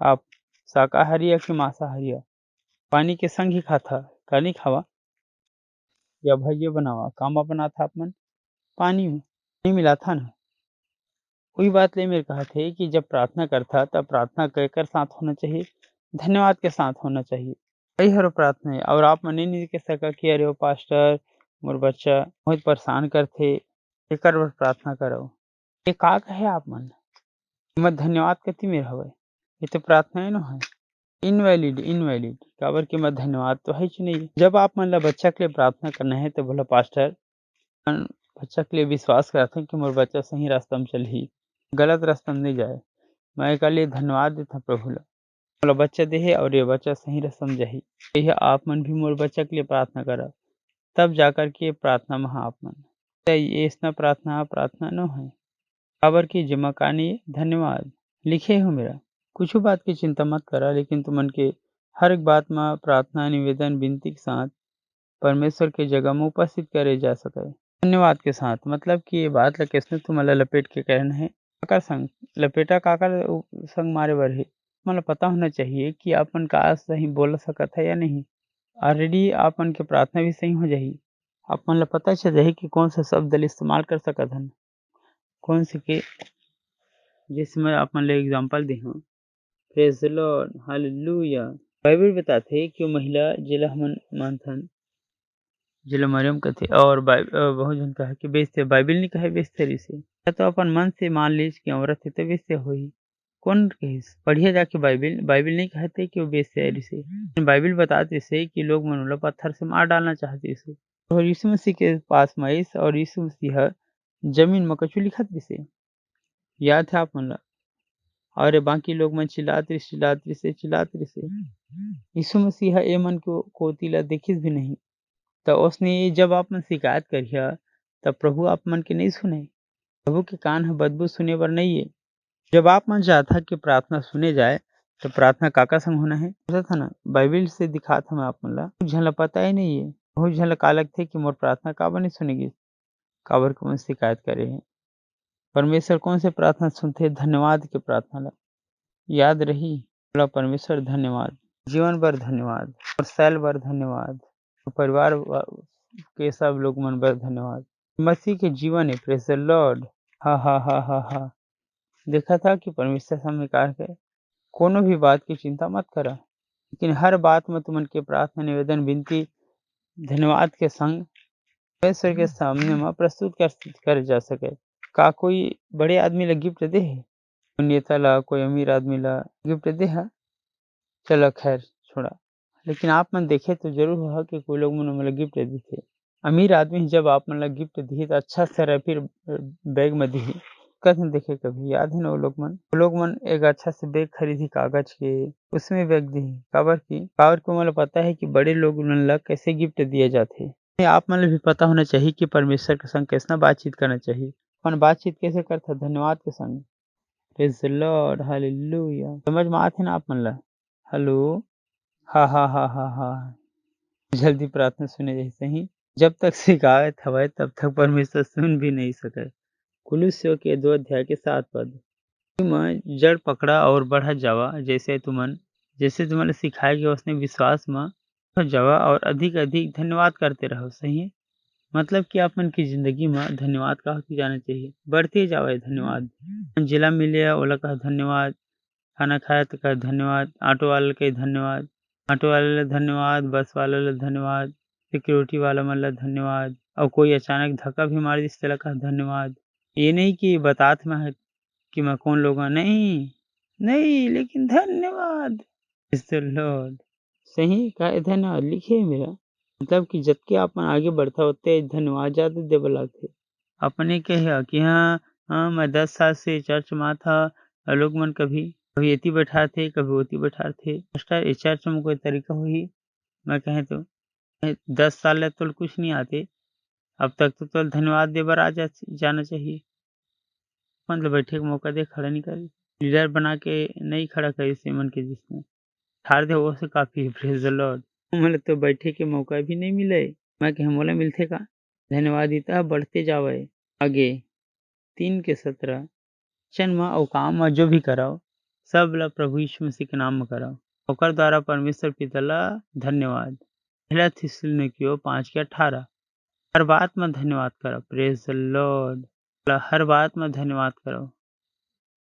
आप शाकाहारी या कि मांसाहारी है पानी के संग ही खाता का नहीं खावा या भजिया बनावा कामा बना था अपन पानी में नहीं मिला था ना। वही बात ले मेरे कहा थे कि जब प्रार्थना करता तब प्रार्थना कर साथ होना चाहिए, धन्यवाद के साथ होना चाहिए। वही हर प्रार्थना है। और आप मन नहीं कह सका कि अरे वो पास्टर मोर बच्चा बहुत परेशान करते एक प्रार्थना करो ये का कहे आप मन मत धन्यवाद कति मेरा हवे ये तो प्रार्थना न है इनवैलिड काबर के मत धन्यवाद तो है नहीं। जब आप मन ला बच्चा के लिए प्रार्थना करना है तो बोला पास्टर बच्चा के लिए विश्वास करते हैं कि मोर बच्चा सही रास्ता में चल ही गलत रास्ता में नहीं जाए। मैं का लिए धन्यवाद देता प्रभु ला बोला बच्चा दे और ये बच्चा सही रास्ता में जाही। यही आप मन भी मोर बच्चा के लिए प्रार्थना करा तब जाकर के प्रार्थना में आप मन ये इतना प्रार्थना न है काबर की जमा कानी धन्यवाद लिखे हो मेरा कुछ बात की चिंता मत करा, लेकिन तुमन के हर एक बात में प्रार्थना निवेदन विनती के साथ परमेश्वर के जगह में उपस्थित करे जा सके धन्यवाद के साथ। मतलब कि ये बात ला कैसे तुम्हारा लपेट के कहना है काकर संग लपेटा काकर संग मारे बर है मतलब पता होना चाहिए कि अपन का सही बोल सकत है या नहीं। ऑलरेडी अपन के प्रार्थना भी सही हो जाही, अपन ला पता चल जाही कि कौन सा शब्द इस्तेमाल कर सकत हन कौन से के। जैसे मैं अपन ले एग्जांपल दे हूँ praise the Lord hallelujah. Bible बताते है कि महिला जिला हमन मानथन जिला मरियम कथे और बहुत जन कहे कि बेचते बाइबल नहीं कहे बेचते रिसे तो अपन मन से मान लीज कि औरत है तो बेचते होही कौन कहिस पढ़िए जाके बाइबल नहीं कहते कि वो बेचते रिसे बाइबल बताते से कि लोग मन पत्थर से मार डालना चाहते इसे और यीशु मसीह के पास में और यीशु मसीह जमीन में कछु लिखत रिसे याद है आप मन ला और बाकी लोग मन चिल्लात रिसे यीशु मसीह ए मन को कोतिला देखिस भी नहीं तो उसने जब आप मन शिकायत करिया तब प्रभु आप मन के नहीं सुने। प्रभु के कान है बदबू सुने पर नहीं है। जब आप मन चाहता कि प्रार्थना सुने जाए तो प्रार्थना काका संग होना है था ना बाइबल से दिखा था मैं आप मन ला झला पता ही नहीं है बहुत झला कालक थे कि मोर प्रार्थना काबर नहीं सुनेगी काबर को मन शिकायत करे है। परमेश्वर कौन से प्रार्थना सुनते धन्यवाद के प्रार्थना ला याद रही बोला परमेश्वर धन्यवाद जीवन भर धन्यवाद और सैल भर धन्यवाद परिवार के सब लोग मन भर धन्यवाद मसीह के जीवन है प्रेज द लॉर्ड हा देखा था कि परमेश्वर सामने कहा कोनो भी बात की चिंता मत करा, लेकिन हर बात में तुमन के प्रार्थना निवेदन विनती धन्यवाद के संग परमेश्वर के सामने में प्रस्तुत कर जा सके। का कोई बड़े आदमी ला गिफ्ट दे है कोई नेता ला कोई अमीर आदमी ला गिफ्ट दे है चलो खैर छोड़ा, लेकिन आप मन देखे तो जरूर है कि कोई लोग मन गिफ्ट दी थे। अमीर आदमी जब आप मन गिफ्ट दी तो अच्छा से रहे फिर बैग में दी कभी देखे कभी याद है ना वो लोग मन एक अच्छा से बैग खरीदी कागज के उसमें बैग दी काबर को मतलब पता है कि बड़े लोग मन ला कैसे गिफ्ट दिए जाते। आप मन भी पता होना चाहिए कि परमेश्वर के संग कैसे बातचीत करना चाहिए अपन बातचीत कैसे करता धन्यवाद के संग प्रेज द लॉर्ड हालेलुया। समझ में आते ना आप मन ला हेलो हा जल्दी प्रार्थना सुने जैसे ही जब तक शिकायत हवाए तब तक परमेश्वर सुन भी नहीं सके। कुलुस्यों के 2 अध्याय के 7 पद तुम जड़ पकड़ा और बढ़ा जावा जैसे तुम्हें सिखाया गया उसने विश्वास में जावा और अधिक धन्यवाद करते रहो। सही है मतलब कि अपन की जिंदगी में धन्यवाद का होती जाना चाहिए बढ़ते जावा धन्यवाद। जिला मिले ओला कहा धन्यवाद खाना खाया तो कहा धन्यवाद ऑटो वाले के धन्यवाद ऑटो वाले धन्यवाद बस वाले धन्यवाद सिक्योरिटी वाला मतलब धन्यवाद और कोई अचानक धक्का भी मार दिस तेला कहा धन्यवाद। ये नहीं कि बतात में है कि मैं कौन लोग नहीं लेकिन धन्यवाद लॉर्ड सही का धन्यवाद लिखे मेरा मतलब कि जतके अपन आगे बढ़ता होते धन्यवाद ज़्यादा देवल लागथे। अपने के ह कि हाँ, मैं 10 साल से चर्च में था और लोग मन कभी एती बैठाथे, कभी ओती बैठाथे। पास्टर ए चर्च में कोई तरीका होही? मैं कहें तो 10 साल ले तोल कुछ नहीं आते, अब तक तो तोल धन्यवाद दे बर जाना चाहिए। मतलब बैठे के मौका दे, खड़ा नहीं करे। लीडर बना के नहीं खड़ा करे सेमन के जिसमें ठाड़ दे, वो से काफ़ी है। Praise the Lord. मोला तो बैठे के मौका भी नहीं मिले। मैं कहे मोला मिलथे का? धन्यवादिता बढ़ते जावय आगे। 3 के 17 चन म अउ काम म जो भी करव सब ल प्रभु यीशु मसीह के नाम म करव। ओकर द्वारा परमेश्वर पिता ला धन्यवाद। पहला थिस्सलुनीकियों 5 के 18 हर बात में धन्यवाद करो। Praise the Lord. हर बात में धन्यवाद करो,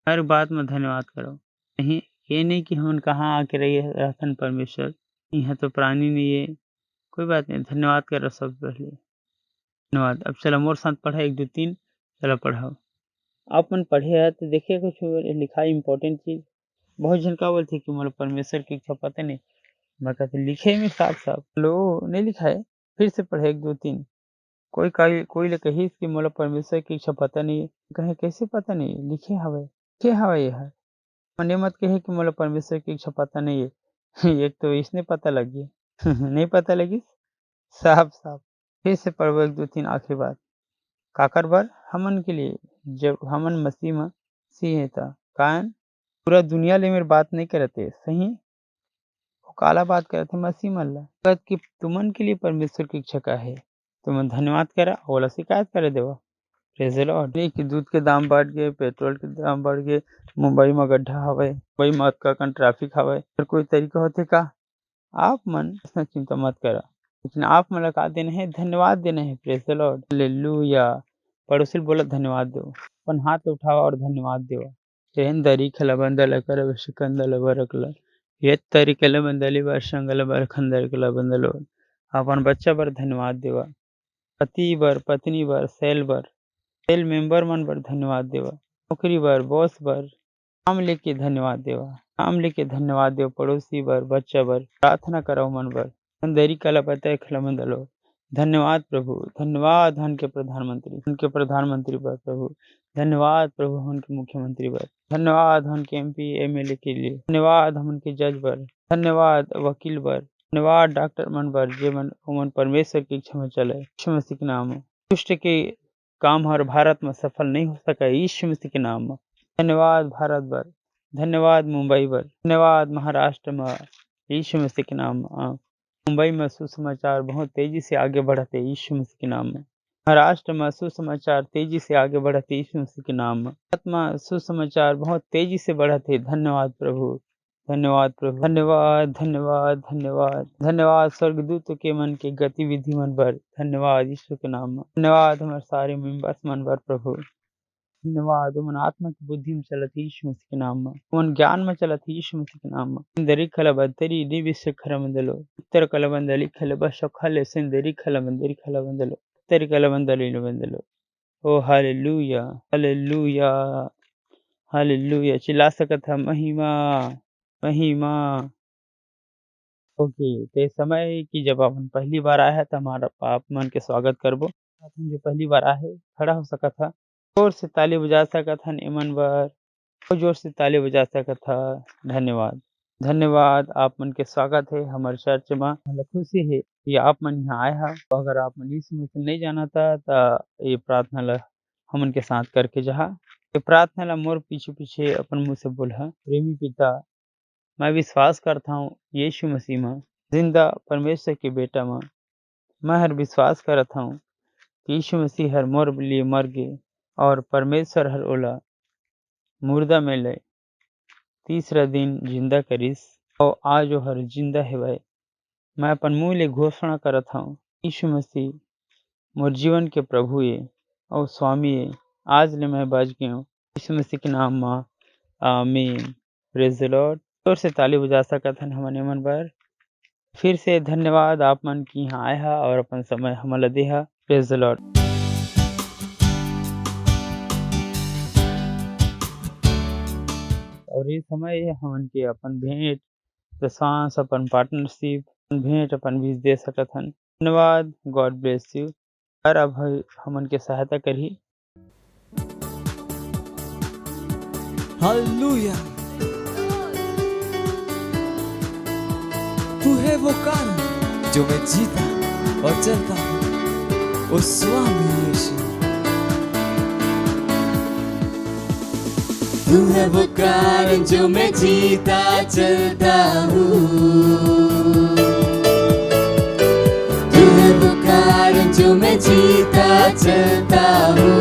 हर बात में धन्यवाद करो। नहीं ये नहीं कि हम कहाँ आके रही रहतन परमेश्वर, यहाँ तो प्राणी नहीं है, कोई बात नहीं, धन्यवाद करो सब पहले। धन्यवाद। अब चलो मोर साथ पढ़ा 1 2 3 चलो पढ़ाओ। आप मन पढ़े है तो देखिए कुछ लिखा इम्पोर्टेंट चीज। बहुत जन का बोलते कि मोला परमेश्वर की इच्छा पता नहीं। मैं कहते लिखे में साफ साफ लो नहीं लिखा है, फिर से पढ़े 1 2 3। कोई ले कहिस कि मोला परमेश्वर की इच्छा पता नहीं है, कहे कैसे पता नहीं है? लिखे हवे यह मने मत कहे कि मोला परमेश्वर की इच्छा पता नहीं है। एक तो इसने पता लग गया। नहीं पता लगी साफ साफ। फिर से पढ़ो 1 2 3 आखिरी बात। काकर बर हमन के लिए जब हमन मसीह में सी है ता कान पूरा दुनिया ले मेरी बात नहीं करते सही, वो काला बात करते मसीह मन ला कहत कि तुमन के लिए परमेश्वर की इच्छा का है, तुमन धन्यवाद करा ओला शिकायत करे देवा। Praise the Lord. कि दूध के दाम बढ़ गए, पेट्रोल के दाम बढ़ गए, मुंबई में गड्ढा हवे, मुंबई में अतका कन ट्रैफिक हवे, फिर कोई तरीका होथे का? आप मन इसना चिंता मत करा, लेकिन आप मन ला का देना है? धन्यवाद देना है। Praise the Lord. हालेलुया। पड़ोसी बोला धन्यवाद दो, अपन हाथ उठाओ और धन्यवाद देवा। तेन दरी खला बंदल कर सिकंदल बरकला ये तरीके बंदली बर संगल बर खंदर कला बंदलो। अपन बच्चा बर धन्यवाद देवा, पति बर, पत्नी बर, सेल मेंबर मन बर धन्यवाद देवा, नौकरी बर, बॉस बर, नाम लेके धन्यवाद देवा, नाम लेके धन्यवाद देव। पड़ोसी बर, बच्चा बर, प्रार्थना करो मन बर, अंधेरी कला बताए खला मंदलो। धन्यवाद प्रभु, धन्यवाद उनके प्रधानमंत्री बर प्रभु, धन्यवाद प्रभु उनके मुख्यमंत्री बर, धन्यवाद उनके एमपी एमएलए के लिए, धन्यवाद उनके जज बर, धन्यवाद वकील बर, धन्यवाद डॉक्टर मन बर जे मन उमन परमेश्वर की इच्छा में चले। यीशु मसीह के नाम में दुष्ट के काम हर भारत में सफल नहीं हो सका, यीशु मसीह के नाम में। धन्यवाद भारत बर, धन्यवाद मुंबई बर, धन्यवाद महाराष्ट्र में, यीशु मसीह के नाम में। मुंबई में सुसमाचार बहुत तेजी से आगे बढ़ते यीशु मसीह के नाम में। महाराष्ट्र में सुसमाचार तेजी से आगे बढ़ते यीशु मसीह के नाम में। भारत में सुसमाचार बहुत तेजी से बढ़ते। धन्यवाद प्रभु, धन्यवाद प्रभु, धन्यवाद धन्यवाद धन्यवाद धन्यवाद। स्वर्गदूत के मन के गतिविधि मन बर धन्यवाद यीशु के नाम में। धन्यवाद हमारे सारे मेंबर्स मन बर प्रभु, धन्यवाद। उमन आत्मा की बुद्धि में चलत यीशु मसीह के नाम में, उमन ज्ञान में चलत यीशु मसीह के नाम में। सिंदरी खला बदरी निविष्ट खरा मंदलो, उत्तर कला बंदली खला बस खले सिंदरी खला बंदरी खला बंदलो, उत्तर कला बंदली बंदलो। ओ हालेलुया हालेलुया हालेलुया। चिल्ला सकत है महिमा महिमा। ओके, ते समय की जब अपन पहली बार आया है तो हमारा आप मन के स्वागत करबो। जो पहली बार आए खड़ा हो सका था, जोर से ताली बजा सका था एमन बर, बहुत जोर से ताली बजा सका था। धन्यवाद धन्यवाद। आप मन के स्वागत है हमारे चर्च में। मतलब खुशी है कि आप मन यहाँ आए हैं। तो अगर आप मन यीशु मसीह नहीं जाना था तो ये प्रार्थना ला हमन के साथ करके जहा ये प्रार्थना ला मोर पीछे पीछे अपन मुँह से बोला। प्रेमी पिता, मैं विश्वास करता हूँ यीशु मसीह में, जिंदा परमेश्वर के बेटा में। मैं हर विश्वास करता हूँ कि यीशु मसीह हर मोर लिए मर गए और परमेश्वर हर ओला मुर्दा में ले तीसरा दिन जिंदा करिस और आज वो हर जिंदा है भाई। मैं अपन मुँह ले घोषणा करता हूँ यीशु मसीह मोर जीवन के प्रभु है और स्वामी है। आज ले मैं बच गया हूँ यीशु मसीह के नाम में, आमीन। Praise the Lord. जोर से ताली बजा सकत हन हमन मन बर। फिर से धन्यवाद आप मन की यहाँ आए हा और अपन समय हमन ला देहा। Praise the Lord. और ये समय हमन के अपन भेंट सांस अपन पार्टनरशिप भेंट अपन बीच दे सकत हन। धन्यवाद। God bless you. और अब हमन के सहायता करी। हालेलुया। तू है वो कारण जो मैं जीता और चलता हूँ, ओ स्वामी यीशु। तू है वो कारण जो मैं जीता चलता हूँ, तू है वो कारण जो मैं जीता चलता हूँ,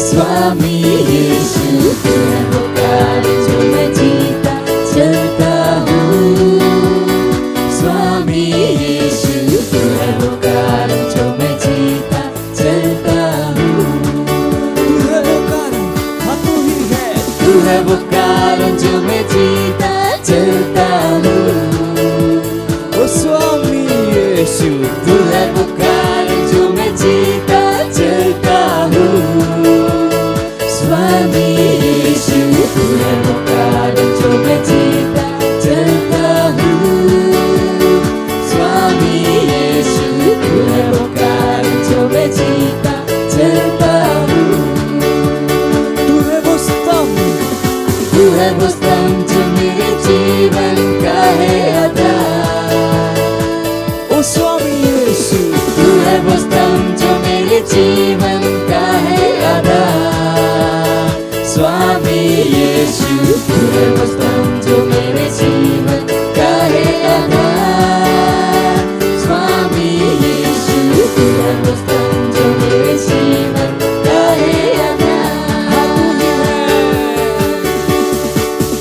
स्वामी यीशु। तू है वो कारण जो मैं जीता चलता हूँ, स्वामी यीशु। तू है वो कारण जो मैं जीता चलता हूँ, तू है वो कारण, हाँ तू ही है। तू है वो कारण जो मैं जीता चलता हूँ, ओ स्वामी यीशु। तू है वो कारण जो मैं जीता चलता हूँ, स्वामी यीशु। तू है वो कारण जो मैं जीता चलता हूँ, स्वामी यीशु। तू है वो कारण जो मैं जीता चलता हूँ। तू है वो स्तंभ, तू है वो स्तंभ जो मेरे जीवन का है आधार, ओ स्वामी यीशु। तू है वो स्तंभ जो मेरे जीवन का है आधार, स्वामी यीशु। तू है वो स्तंभ जो मेरे जीवन का है आधार, स्वामी यीशु। तू है वो स्तंभ जो मेरे जीवन का है आधार।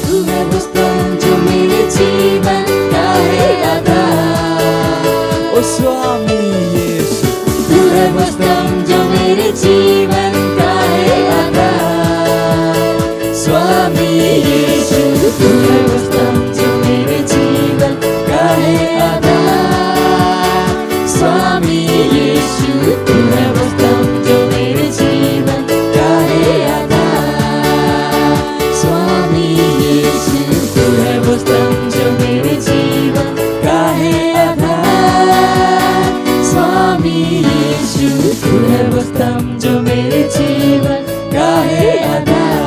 तू है वो स्तंभ जो मेरे जीवन का है आधार, ओ स्वामी यीशु। तू है वो स्तंभ जो मेरे जीवन का है आधार, स्वामी यीशु। तू है वो स्तंभ जो मेरे जीवन का है आधार, स्वामी यीशु। तू है वो स्तंभ जो मेरे जीवन का है आधार, स्वामी यीशु। तू है वो स्तंभ जो मेरे जीवन का है आधार, स्वामी यीशु। तू है वो स्तंभ जो मेरे जीवन का है आधार।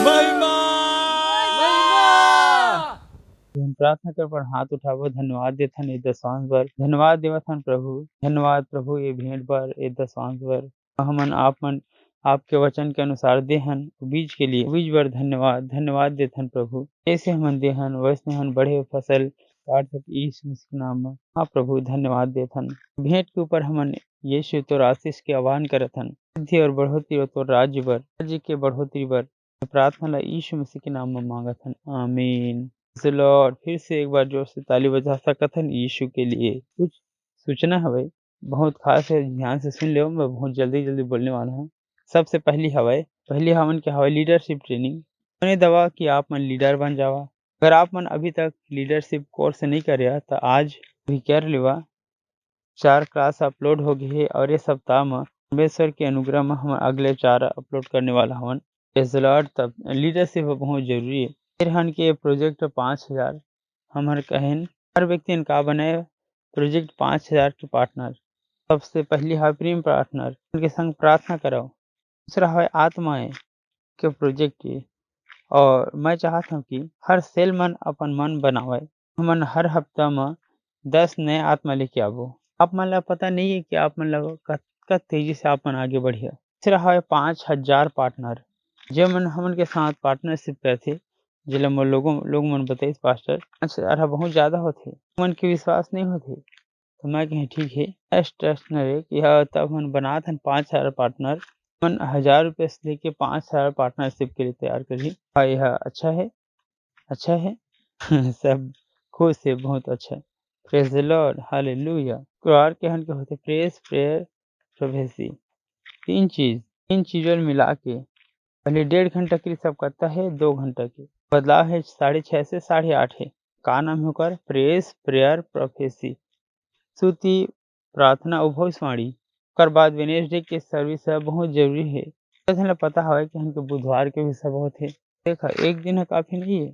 महिमा, हम प्रार्थना कर पर हाथ उठावो। धन्यवाद देथन ये दसवांश बर। धन्यवाद देवथन प्रभु। धन्यवाद प्रभु ये भेंट पर, ये दसवांश बर हमन आपमन आपके वचन के अनुसार देहन बीज के लिए बीज बर धन्यवाद। धन्यवाद देथन प्रभु। ऐसे हमन देहन वैसे हमन बढ़े फसल काट सके यीशु मसीह के नाम में। हाँ प्रभु धन्यवाद देथन। भेंट के ऊपर हमन यीशु तो आशीष के आह्वान करथन। सिद्धि और बढ़ोतरी और तो राज्य बर, राज्य के बढ़ोतरी बर प्रार्थना ला यीशु मसीह के नाम में मांगथन। आमीन। लॉर्ड फिर से एक बार जोर से ताली बजा सकथन यीशु के लिए। कुछ सूचना हवे बहुत खास है, ध्यान से सुन लो। मैं बहुत जल्दी बोलने वाला हूँ। सबसे पहली हमन के हवाई लीडरशिप ट्रेनिंग। मैंने दवा कि आप मन लीडर बन जावा। अगर आप मन अभी तक लीडरशिप कोर्स नहीं करे तो आज भी कर लेवा। 4 क्लास अपलोड हो गए और ये सप्ताह में परमेश्वर के अनुग्रह में हम अगले 4 अपलोड करने वाला हवन। लॉर्ड तब लीडरशिप बहुत जरूरी है। फिर हन के प्रोजेक्ट 5000 हमारे कहन हर व्यक्ति इनका बनाए प्रोजेक्ट 5000 के पार्टनर। सबसे पहली है प्रेम पार्टनर, उनके संग प्रार्थना करो। दूसरा है आत्माएं के प्रोजेक्ट की। और मैं चाहता हूँ कि हर सेल मन अपन मन बनावे। हमन हर हफ्ता में 10 नए आत्मा लेके आवो। आप मन ला पता नहीं है कि आप मन ला कत तेजी से आप मन आगे बढ़िया। तीसरा है 5000 पार्टनर जो मन हमन के साथ पार्टनरशिप करते। जिला मोर लोग मन बताइस पास्टर 5000 बहुत ज्यादा होते, मन के विश्वास नहीं होते। तो मैं कहे ठीक है स्टेशनरी कि तब हम बनात हन 5000 पार्टनर। मन 1000 रुपये से लेके 5000 पार्टनरशिप के लिए तैयार करी। यह अच्छा है सब खुश से बहुत अच्छा है। Praise the Lord hallelujah. Kurar के हन के होते प्रेस प्रेयर प्रोफेसी। तीन चीजों मिला के पहले 1.5 घंटा के लिए सब करता है, 2 घंटा के बदलाव है 6:30 से 8:30 है। का नाम होकर प्रेस प्रेयर प्रोफेसी। स्तुति प्रार्थना और भविष्यवाणी। कर बाद वेडनेसडे के सर्विस है बहुत जरूरी है। पता है कि हमको बुधवार के भी सब होते। देखा एक दिन है काफी नहीं है,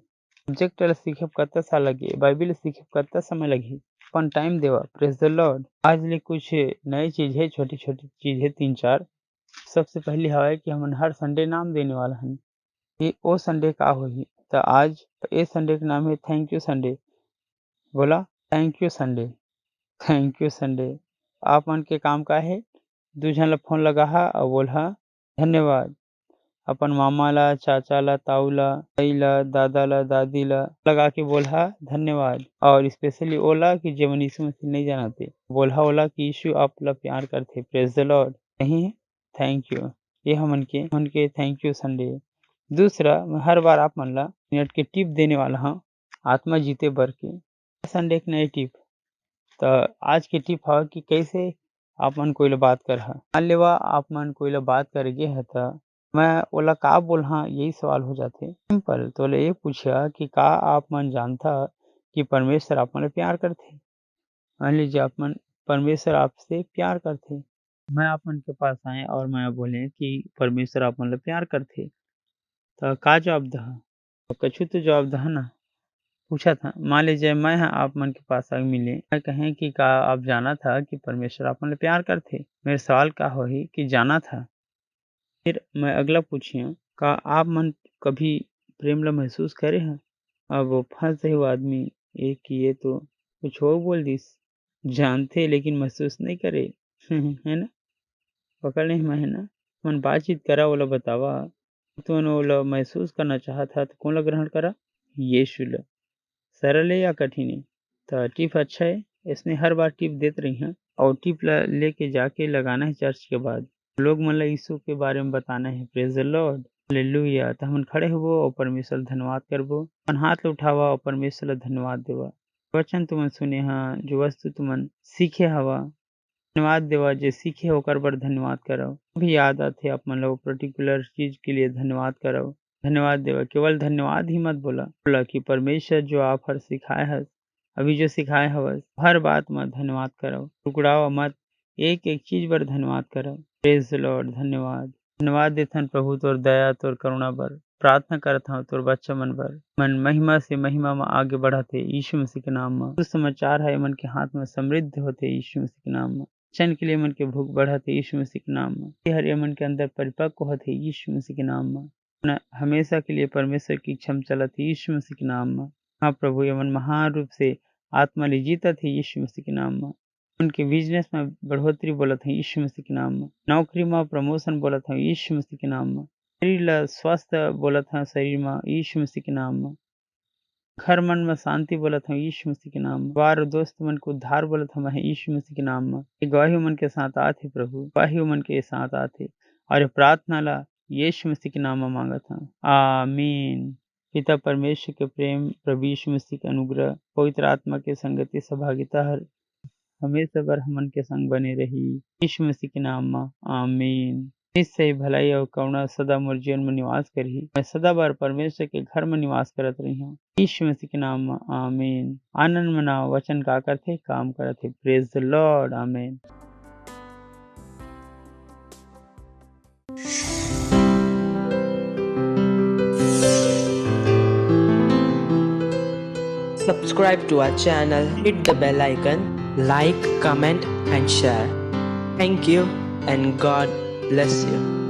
सब्जेक्ट सीखे कत्ता साल लगे, बाइबिल सीखे कत्ता समय लगी, अपन टाइम देवा। Praise the Lord. आज ले कुछ नई चीज है, छोटी छोटी चीज है, 3-4। सबसे पहली है कि हम हर संडे नाम देने वाला हन कि ओ संडे का होही। तो आज ए संडे का नाम है थैंक यू संडे। बोला thank you Sunday, thank you Sunday. आप मन के काम का है, दू झन ला फोन लगा हा और बोला धन्यवाद। अपन मामा ला, चाचा ला, ताऊ ला, दाई ला, दादा ला, दादी ला लगा के बोला धन्यवाद। और स्पेशली ओला कि जेमन यीशु मसीह नहीं जानते, बोला ओला कि यीशु आप ला प्यार करते। Praise the Lord. नहीं थैंक यू, ये हमन के थैंक यू संडे। दूसरा, मैं हर बार आप मन ला मिनट के टिप देने वाला हूँ आत्मा जीते बर के। संडे एक नई टिप। तो आज के टिप है कि कैसे आप मन कोई ला बात कर हा। मान लेवा आप मन कोई ला बात करगे है तो मैं ओला का बोल हाँ, यही सवाल हो जाते। सिंपल तो ये पूछा कि का आप मन जानता कि परमेश्वर आप मन ला प्यार करते। मान लीजिए आप मन परमेश्वर आपसे प्यार करते, मैं आप मन के पास आए और मैं बोले कि परमेश्वर आप मन ला प्यार करते, तो का जवाब दहा? तो कछु तो जवाब दहा ना। पूछा था, मान लीजिए मैं आप मन के पास आगे मिले, मैं कहें कि का आप जाना था कि परमेश्वर आप मन ला प्यार करते। मेरे सवाल का होही कि जाना था। फिर मैं अगला पूछिया, का आप मन कभी प्रेम ला महसूस करे हैं? अब वो फंस गए वो आदमी, एक कि ये तो कुछ और बोल दिस, जानते लेकिन महसूस नहीं करे है ना। पकड़ नहीं मैं है ना। मन बातचीत करा, बोला बतावा तो बोला महसूस करना चाहा था तो कौन ला ग्रहण करा? यीशु ला। सरल है या कठिन है? तो टिप अच्छा है, इसने हर बार टिप देते रही हैं और टिप लेके जाके लगाना है चर्च के बाद। लोग मन ला यीशु के बारे में बताना है। Praise the Lord, hallelujah. तो हम खड़े हो और परमेश्वर धन्यवाद करबो, अपन हाथ उठावा और परमेश्वर ला धन्यवाद देवा। वचन तुमन सुने हाँ, जो वस्तु तुमन सीखे हवा धन्यवाद देवा, जो सीखे होकर बर धन्यवाद करो। भी याद आते आप मन लो पर्टिकुलर चीज के लिए धन्यवाद करो, धन्यवाद देवा। केवल धन्यवाद ही मत बोला कि परमेश्वर जो आप हर सिखाए है, अभी जो सिखाए हवस हर बात में धन्यवाद करो, टुकड़ाओ मत, एक एक चीज पर धन्यवाद करो। Praise the Lord. धन्यवाद देथन प्रभु तोर दया तोर करुणा बर। प्रार्थना करत हूँ तोर बच्चा मन बर, मन महिमा से महिमा में आगे बढ़ाते यीशु मसीह के नाम में। सुसमाचार है मन के हाथ में समृद्ध होते यीशु मसीह के नाम में। वचन के लिए मन के भूख बढ़ाते यीशु मसीह के नाम में। हर मन के अंदर परिपक्व होते यीशु मसीह के नाम में। हमेशा के लिए परमेश्वर की क्षम चलती यीशु मसीह के नाम में। हाँ प्रभु, यमन महान रूप से आत्मा ले जीता थे यीशु मसीह के नाम में। उनके बिजनेस में बढ़ोतरी बोला था यीशु मसीह के नाम में। नौकरी में प्रमोशन बोला था यीशु मसीह के नाम में। शरीर ला स्वस्थ बोला था शरीर में यीशु मसीह के नाम में। घर मन में शांति बोला था यीशु मसीह के नाम में। बार दोस्त मन को उद्धार बोला था मैं यीशु मसीह के नाम में। गवाही मन के साथ आते प्रभु, गवाही मन के साथ आते और प्रार्थना ला यीशु मसीह के नाम में मांगा था। आमीन। पिता परमेश्वर के प्रेम, प्रभु यीशु मसीह के अनुग्रह, पवित्र आत्मा के संगति सहभागिता हर हमेशा बर हमन के संग बने रही यीशु मसीह के नाम में। आमीन। निश्चय भलाई और करुणा सदा मोर जीवन में निवास करी। मैं सदा बार परमेश्वर के घर में निवास करत रही हूँ यीशु मसीह के नाम में। आमीन। आनंद मनाओ, वचन का करते काम करते। Praise the Lord. आमीन। Subscribe to our channel, hit the bell icon, like, comment and share. Thank you and God bless you.